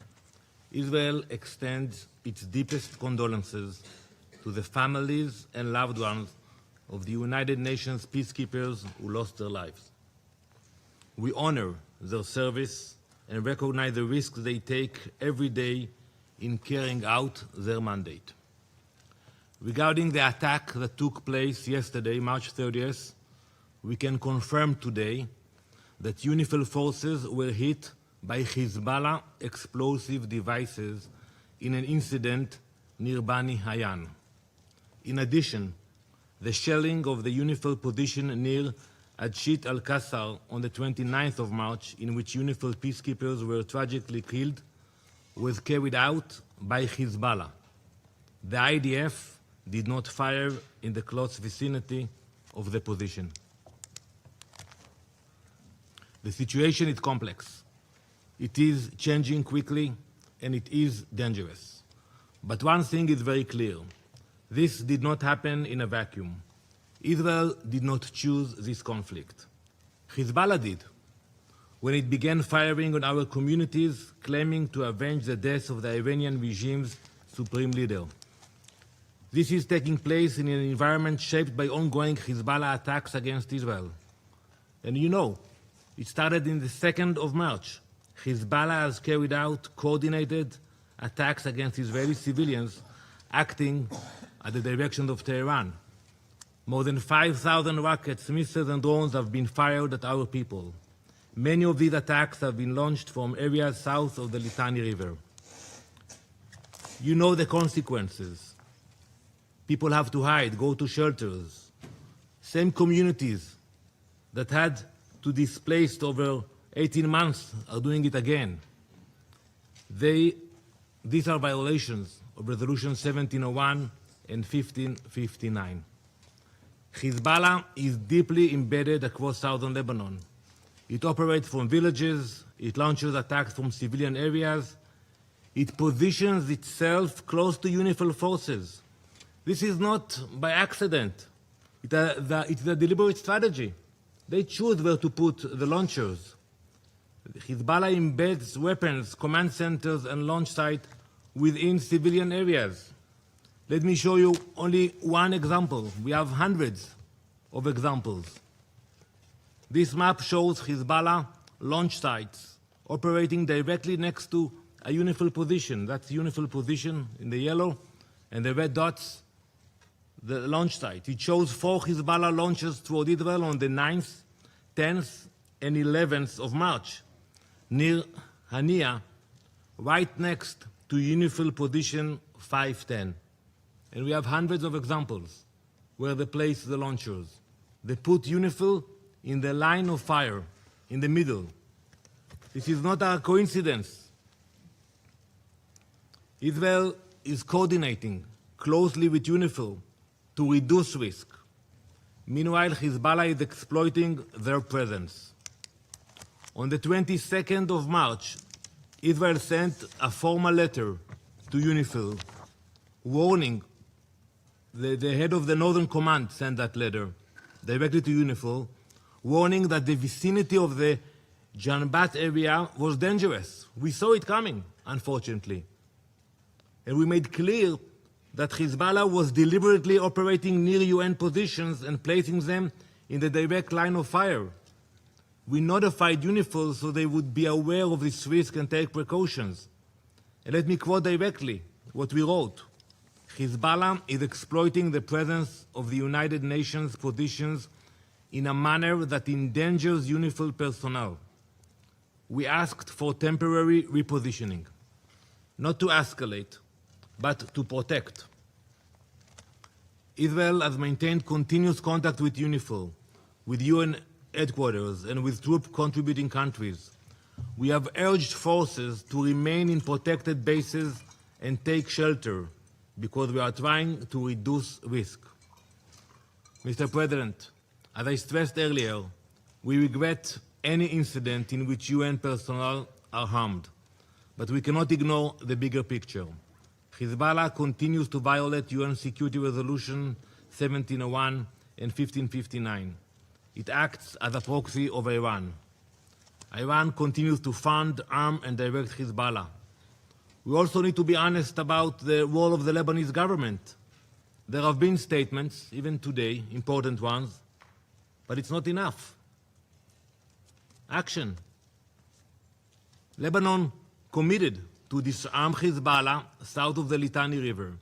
S18: Israel extends its deepest condolences to the families and loved ones of the United Nations peacekeepers who lost their lives. We honor their service and recognize the risks they take every day in carrying out their mandate. Regarding the attack that took place yesterday, March 30th, we can confirm today that UNIFIL forces were hit by Hezbollah explosive devices in an incident near Bani Hayan. In addition, the shelling of the UNIFIL position near Adshit al-Qasar on the 29th of March, in which UNIFIL peacekeepers were tragically killed, was carried out by Hezbollah. The IDF did not fire in the close vicinity of the position. The situation is complex. It is changing quickly and it is dangerous. But one thing is very clear. This did not happen in a vacuum. Israel did not choose this conflict. Hezbollah did, when it began firing on our communities, claiming to avenge the death of the Iranian regime's supreme leader. This is taking place in an environment shaped by ongoing Hezbollah attacks against Israel. And you know, it started in the 2nd of March. Hezbollah has carried out coordinated attacks against Israeli civilians acting at the direction of Tehran. More than 5,000 rockets, missiles and drones have been fired at our people. Many of these attacks have been launched from areas south of the Litani River. You know the consequences. People have to hide, go to shelters. Same communities that had to displace over 18 months are doing it again. These are violations of Resolution 1701 and 1559. Hezbollah is deeply embedded across southern Lebanon. It operates from villages, it launches attacks from civilian areas, it positions itself close to UNIFIL forces. This is not by accident. It's a deliberate strategy. They choose where to put the launchers. Hezbollah embeds weapons, command centers, and launch sites within civilian areas. Let me show you only one example. We have hundreds of examples. This map shows Hezbollah launch sites operating directly next to a UNIFIL position. That's UNIFIL position in the yellow, and the red dots, the launch site. It shows 4 Hezbollah launches toward Israel on the 9th, 10th, and 11th of March, near Hania, right next to UNIFIL position 510. And we have hundreds of examples where they place the launchers. They put UNIFIL in the line of fire, in the middle. This is not a coincidence. Israel is coordinating closely with UNIFIL to reduce risk. Meanwhile, Hezbollah is exploiting their presence. On the 22nd of March, Israel sent a formal letter to UNIFIL warning. The head of the Northern Command sent that letter directly to UNIFIL, warning that the vicinity of the Janbat area was dangerous. We saw it coming, unfortunately. And we made clear that Hezbollah was deliberately operating near UN positions and placing them in the direct line of fire. We notified UNIFIL so they would be aware of this risk and take precautions. And let me quote directly what we wrote. Hezbollah is exploiting the presence of the United Nations positions in a manner that endangers UNIFIL personnel. We asked for temporary repositioning, not to escalate, but to protect. Israel has maintained continuous contact with UNIFIL, with UN headquarters, and with troop-contributing countries. We have urged forces to remain in protected bases and take shelter, because we are trying to reduce risk. Mr. President, as I stressed earlier, we regret any incident in which UN personnel are harmed, but we cannot ignore the bigger picture. Hezbollah continues to violate UN Security Resolution 1701 and 1559. It acts as a proxy of Iran. Iran continues to fund, arm, and direct Hezbollah. We also need to be honest about the role of the Lebanese government. There have been statements, even today, important ones, but it's not enough. Action. Lebanon committed to disarm Hezbollah south of the Litani River.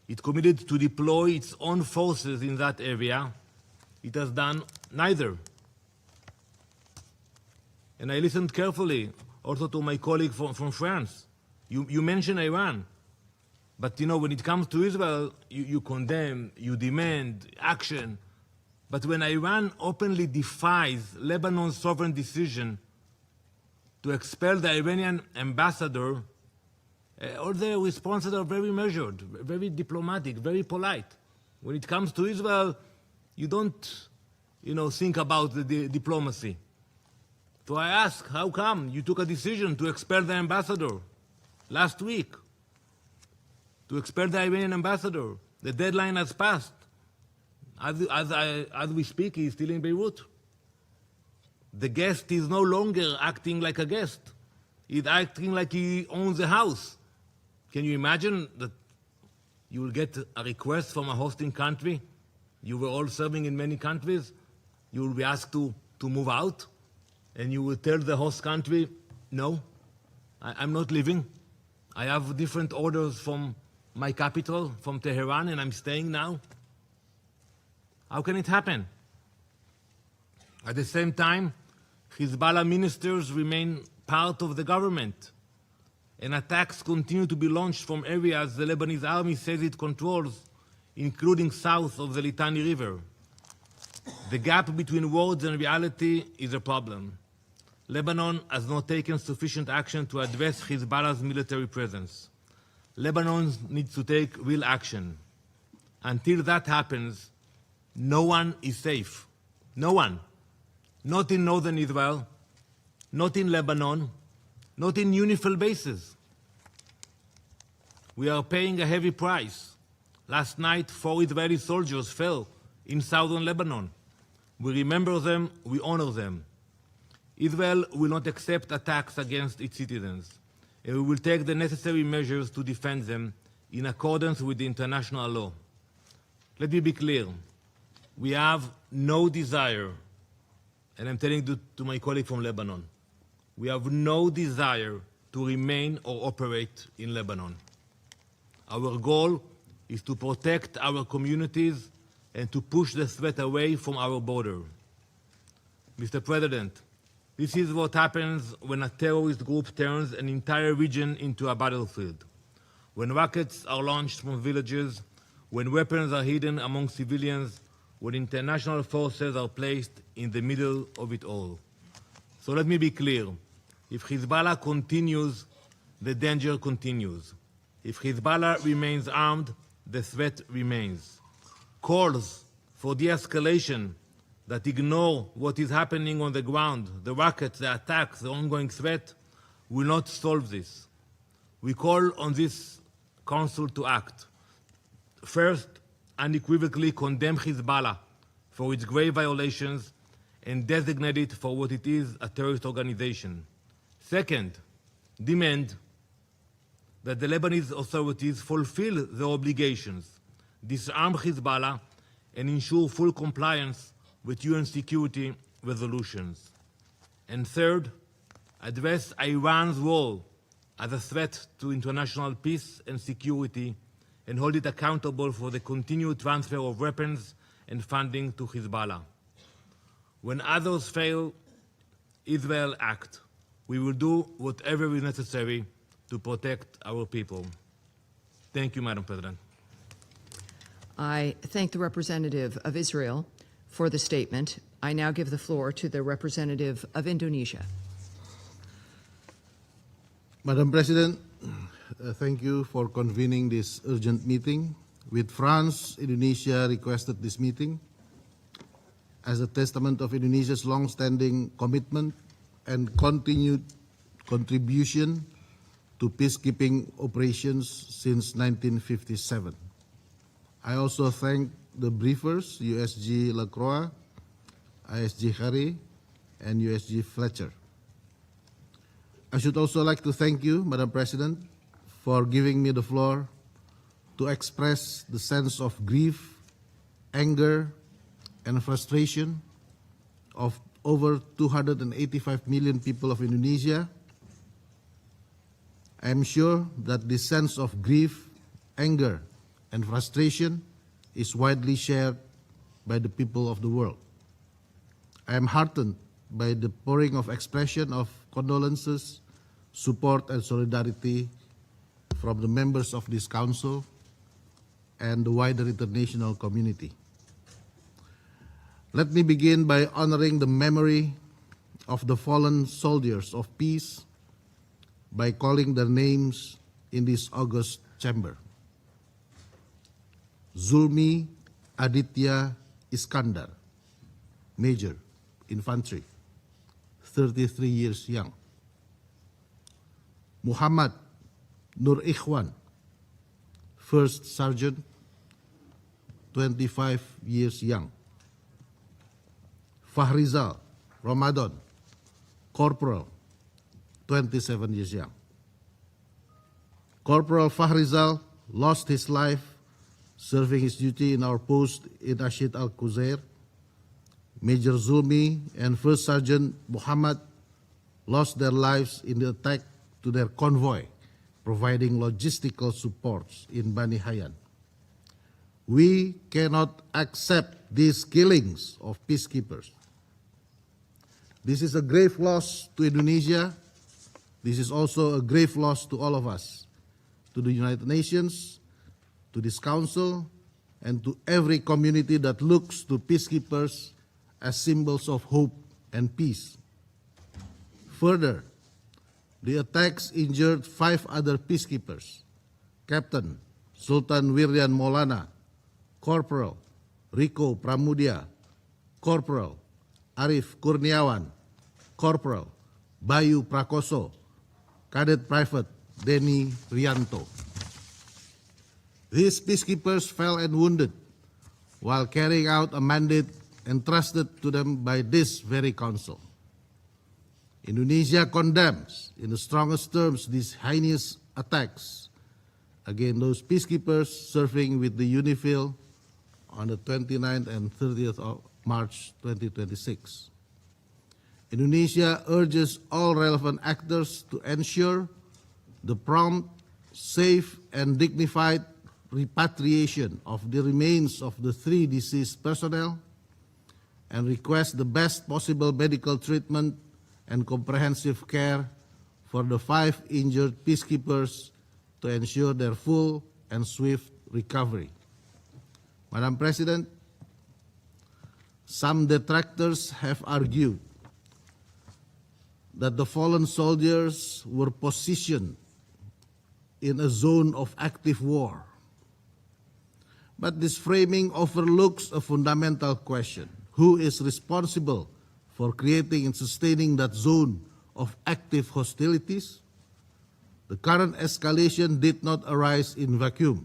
S18: It committed to deploy its own forces in that area. It has done neither. And I listened carefully also to my colleague from France. You mentioned Iran, but you know, when it comes to Israel, you condemn, you demand action. But when Iran openly defies Lebanon's sovereign decision to expel the Iranian ambassador, all the responses are very measured, very diplomatic, very polite. When it comes to Israel, you don't, think about the diplomacy. So I ask, how come you took a decision to expel the ambassador last week? To expel the Iranian ambassador. The deadline has passed. As we speak, he is still in Beirut. The guest is no longer acting like a guest. He's acting like he owns the house. Can you imagine that you will get a request from a hosting country? You were all serving in many countries. You will be asked to move out. And you will tell the host country, no, I'm not leaving. I have different orders from my capital, from Tehran, and I'm staying now. How can it happen? At the same time, Hezbollah ministers remain part of the government, and attacks continue to be launched from areas the Lebanese army says it controls, including south of the Litani River. The gap between words and reality is a problem. Lebanon has not taken sufficient action to address Hezbollah's military presence. Lebanon needs to take real action. Until that happens, no one is safe. No one. Not in northern Israel, not in Lebanon, not in UNIFIL bases. We are paying a heavy price. Last night, 4 Israeli soldiers fell in southern Lebanon. We remember them, we honor them. Israel will not accept attacks against its citizens, and we will take the necessary measures to defend them in accordance with the international law. Let me be clear. We have no desire, and I'm telling to my colleague from Lebanon, we have no desire to remain or operate in Lebanon. Our goal is to protect our communities and to push the threat away from our border. Mr. President, this is what happens when a terrorist group turns an entire region into a battlefield. When rockets are launched from villages, when weapons are hidden among civilians, when international forces are placed in the middle of it all. So let me be clear. If Hezbollah continues, the danger continues. If Hezbollah remains armed, the threat remains. Calls for de-escalation that ignore what is happening on the ground, the rockets, the attacks, the ongoing threat, will not solve this. We call on this Council to act. First, unequivocally condemn Hezbollah for its grave violations and designate it for what it is, a terrorist organization. Second, demand that the Lebanese authorities fulfill their obligations, disarm Hezbollah, and ensure full compliance with UN security resolutions. And third, address Iran's role as a threat to international peace and security and hold it accountable for the continued transfer of weapons and funding to Hezbollah. When others fail, Israel act. We will do whatever is necessary to protect our people. Thank you, Madam President.
S19: I thank the representative of Israel for the statement. I now give the floor to the representative of Indonesia.
S20: Madam President, thank you for convening this urgent meeting. With France, Indonesia requested this meeting as a testament of Indonesia's long-standing commitment and continued contribution to peacekeeping operations since 1957. I also thank the briefers, USG Lacroix, ISG Harry, and USG Fletcher. I should also like to thank you, Madam President, for giving me the floor to express the sense of grief, anger, and frustration of over 285 million people of Indonesia. I am sure that this sense of grief, anger, and frustration is widely shared by the people of the world. I am heartened by the pouring of expression of condolences, support, and solidarity from the members of this Council and the wider international community. Let me begin by honoring the memory of the fallen soldiers of peace by calling their names in this august chamber. Zulmi Aditya Iskandar, Major, Infantry, 33 years young. Muhammad Nur Ikhwan, First Sergeant, 25 years young. Fahrizal Ramadan, Corporal, 27 years young. Corporal Fahrizal lost his life serving his duty in our post in Ashid al-Quzair. Major Zulmi and First Sergeant Muhammad lost their lives in the attack to their convoy, providing logistical supports in Bani Hayyan. We cannot accept these killings of peacekeepers. This is a grave loss to Indonesia. This is also a grave loss to all of us, to the United Nations, to this Council, and to every community that looks to peacekeepers as symbols of hope and peace. Further, the attacks injured 5 other peacekeepers: Captain Sultan Wiryan Maulana, Corporal Rico Pramudia, Corporal Arif Kurniawan, Corporal Bayu Prakoso, Cadet Private Denny Rianto. These peacekeepers fell and wounded while carrying out a mandate entrusted to them by this very council. Indonesia condemns in the strongest terms these heinous attacks against those peacekeepers serving with the UNIFIL on the 29th and 30th of March 2026. Indonesia urges all relevant actors to ensure the prompt, safe, and dignified repatriation of the remains of the 3 deceased personnel and request the best possible medical treatment and comprehensive care for the 5 injured peacekeepers to ensure their full and swift recovery. Madam President, some detractors have argued that the fallen soldiers were positioned in a zone of active war. But this framing overlooks a fundamental question: who is responsible for creating and sustaining that zone of active hostilities? The current escalation did not arise in vacuum.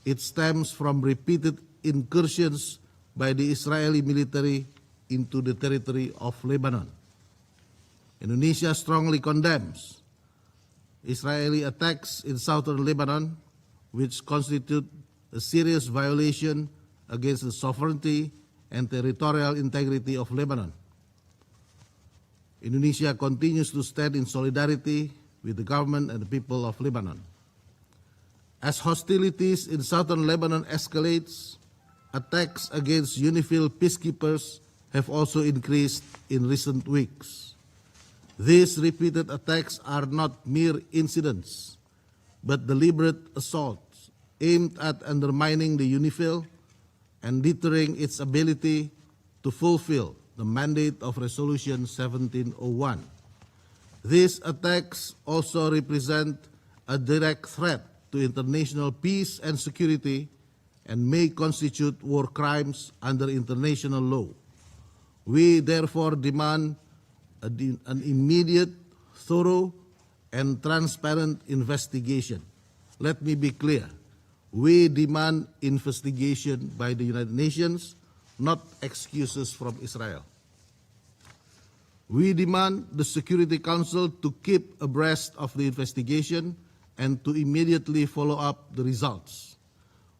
S20: It stems from repeated incursions by the Israeli military into the territory of Lebanon. Indonesia strongly condemns Israeli attacks in southern Lebanon, which constitute a serious violation against the sovereignty and territorial integrity of Lebanon. Indonesia continues to stand in solidarity with the government and the people of Lebanon. As hostilities in southern Lebanon escalates, attacks against UNIFIL peacekeepers have also increased in recent weeks. These repeated attacks are not mere incidents, but deliberate assaults aimed at undermining the UNIFIL and deterring its ability to fulfill the mandate of Resolution 1701. These attacks also represent a direct threat to international peace and security and may constitute war crimes under international law. We therefore demand an immediate, thorough, and transparent investigation. Let me be clear. We demand investigation by the United Nations, not excuses from Israel. We demand the Security Council to keep abreast of the investigation and to immediately follow up the results.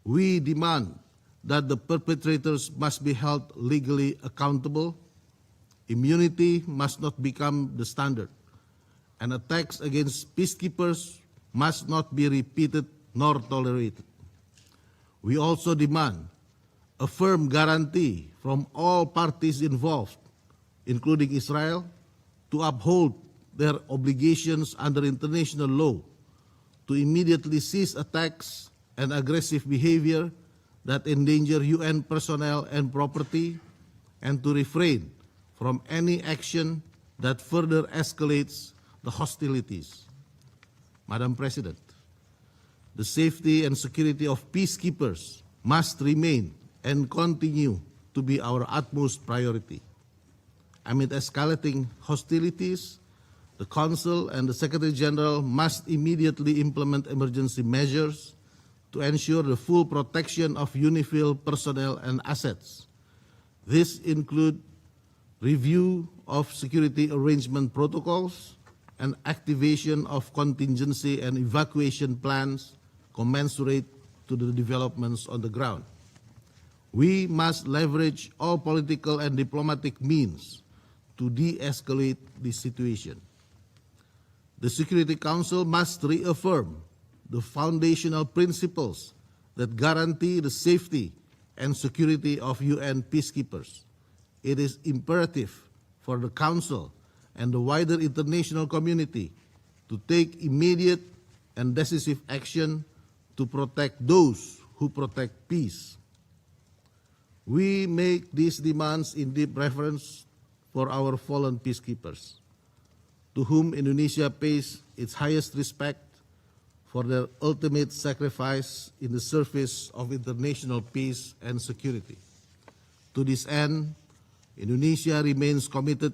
S20: We demand that the perpetrators must be held legally accountable. Immunity must not become the standard, and attacks against peacekeepers must not be repeated nor tolerated. We also demand a firm guarantee from all parties involved, including Israel, to uphold their obligations under international law, to immediately cease attacks and aggressive behavior that endanger UN personnel and property, and to refrain from any action that further escalates the hostilities. Madam President, the safety and security of peacekeepers must remain and continue to be our utmost priority. Amid escalating hostilities, the Council and the Secretary General must immediately implement emergency measures to ensure the full protection of UNIFIL personnel and assets. This includes review of security arrangement protocols and activation of contingency and evacuation plans commensurate to the developments on the ground. We must leverage all political and diplomatic means to de-escalate this situation. The Security Council must reaffirm the foundational principles that guarantee the safety and security of UN peacekeepers. It is imperative for the Council and the wider international community to take immediate and decisive action to protect those who protect peace. We make these demands in deep reverence for our fallen peacekeepers, to whom Indonesia pays its highest respect for their ultimate sacrifice in the service of international peace and security. To this end, Indonesia remains committed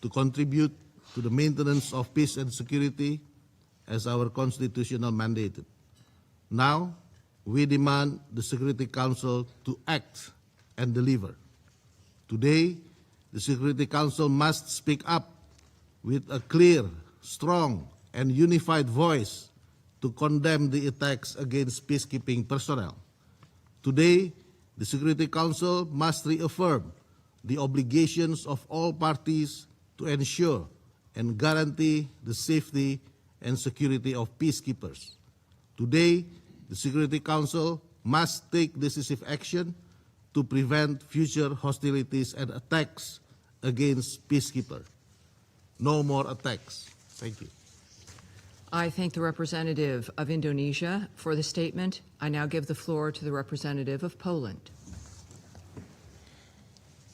S20: to contribute to the maintenance of peace and security as our constitutional mandated. Now, we demand the Security Council to act and deliver. Today, the Security Council must speak up with a clear, strong, and unified voice to condemn the attacks against peacekeeping personnel. Today, the Security Council must reaffirm the obligations of all parties to ensure and guarantee the safety and security of peacekeepers. Today, the Security Council must take decisive action to prevent future hostilities and attacks against peacekeepers. No more attacks. Thank you.
S19: I thank the representative of Indonesia for the statement. I now give the floor to the representative of Poland.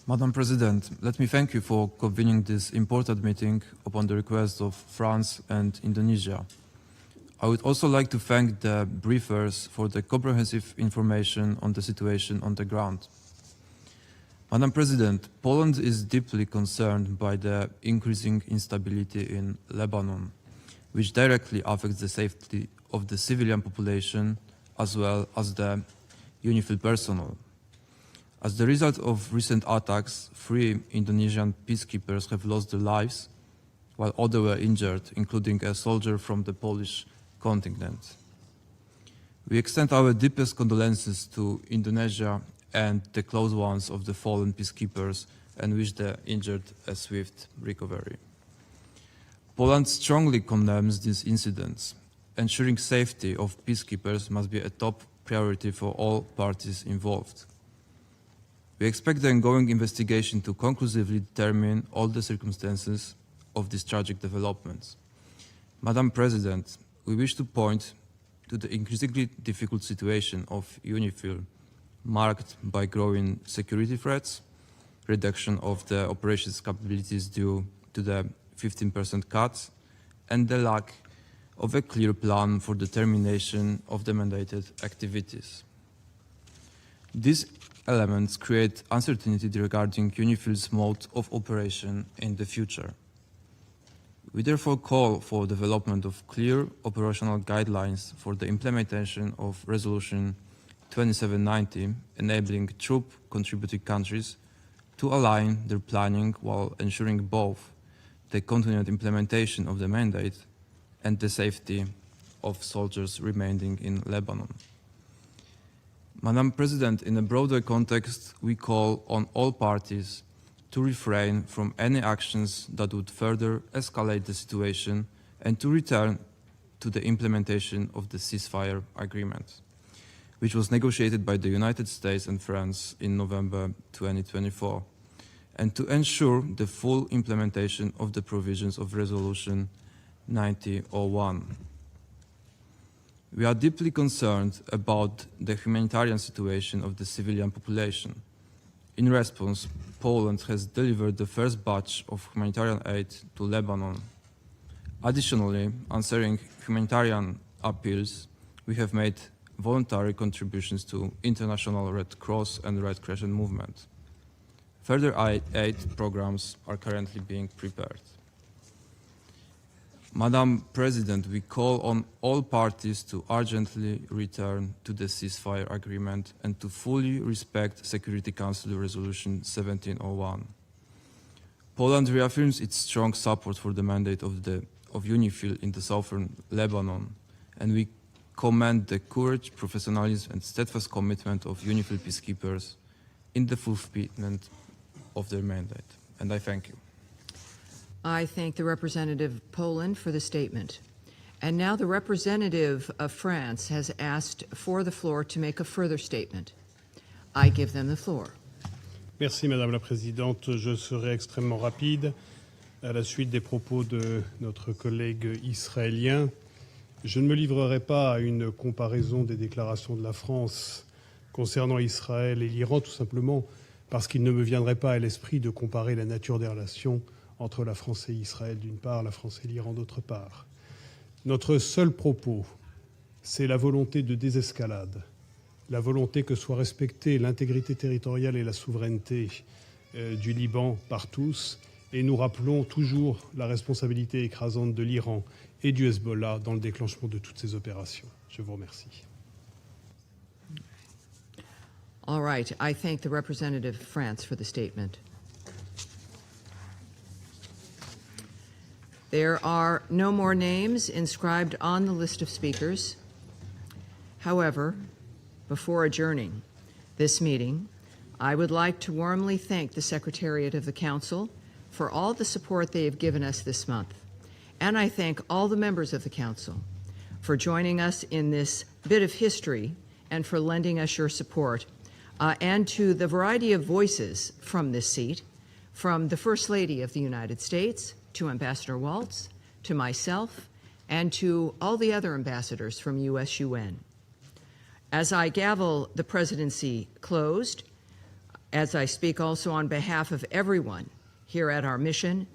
S21: Madam President, let me thank you for convening this important meeting upon the request of France and Indonesia. I would also like to thank the briefers for the comprehensive information on the situation on the ground. Madam President, Poland is deeply concerned by the increasing instability in Lebanon, which directly affects the safety of the civilian population as well as the UNIFIL personnel. As the result of recent attacks, 3 Indonesian peacekeepers have lost their lives, while others were injured, including a soldier from the Polish contingent. We extend our deepest condolences to Indonesia and the close ones of the fallen peacekeepers and wish the injured a swift recovery. Poland strongly condemns these incidents. Ensuring safety of peacekeepers must be a top priority for all parties involved. We expect the ongoing investigation to conclusively determine all the circumstances of these tragic developments. Madam President, we wish to point to the increasingly difficult situation of UNIFIL, marked by growing security threats, reduction of the operations capabilities due to the 15% cuts, and the lack of a clear plan for the termination of the mandated activities. These elements create uncertainty regarding UNIFIL's mode of operation in the future. We therefore call for development of clear operational guidelines for the implementation of Resolution 2790, enabling troop-contributing countries to align their planning while ensuring both the continued implementation of the mandate and the safety of soldiers remaining in Lebanon. Madam President, in a broader context, we call on all parties to refrain from any actions that would further escalate the situation and to return to the implementation of the ceasefire agreement, which was negotiated by the United States and France in November 2024, and to ensure the full implementation of the provisions of Resolution 9001. We are deeply concerned about the humanitarian situation of the civilian population. In response, Poland has delivered the first batch of humanitarian aid to Lebanon. Additionally, answering humanitarian appeals, we have made voluntary contributions to International Red Cross and Red Crescent movement. Further aid programs are currently being prepared. Madam President, we call on all parties to urgently return to the ceasefire agreement and to fully respect Security Council Resolution 1701. Poland reaffirms its strong support for the mandate of UNIFIL in the southern Lebanon, and we commend the courage, professionalism, and steadfast commitment of UNIFIL peacekeepers in the fulfillment of their mandate. And I thank you.
S19: I thank the representative of Poland for the statement. And now the representative of France has asked for the floor to make a further statement. I give them the floor.
S5: Merci Madame la Présidente. Je serai extrêmement rapide. À la suite des propos de notre collègue israélien, je ne me livrerai pas à une comparaison des déclarations de la France concernant Israël et l'Iran, tout simplement parce qu'il ne me viendrait pas à l'esprit de comparer la nature des relations entre la France et Israël d'une part, la France et l'Iran d'autre part. Notre seul propos, c'est la volonté de désescalade, la volonté que soit respectée l'intégrité territoriale et la souveraineté du Liban par tous, et nous rappelons toujours la responsabilité écrasante de l'Iran et du Hezbollah dans le déclenchement de toutes ces opérations. Je vous remercie.
S19: All right. I thank the representative of France for the statement. There are no more names inscribed on the list of speakers. However, before adjourning this meeting, I would like to warmly thank the Secretariat of the Council for all the support they have given us this month. And I thank all the members of the Council for joining us in this bit of history and for lending us your support, and to the variety of voices from this seat, from the First Lady of the United States, to Ambassador Waltz, to myself, and to all the other ambassadors from USUN. As I gavel the presidency closed, as I speak also on behalf of everyone here at our mission,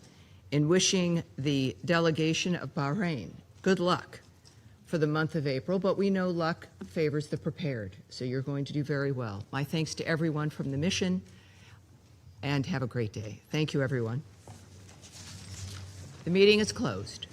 S19: in wishing the delegation of Bahrain good luck for the month of April, but we know luck favors the prepared, so you're going to do very well. My thanks to everyone from the mission, and have a great day. Thank you, everyone. The meeting is closed.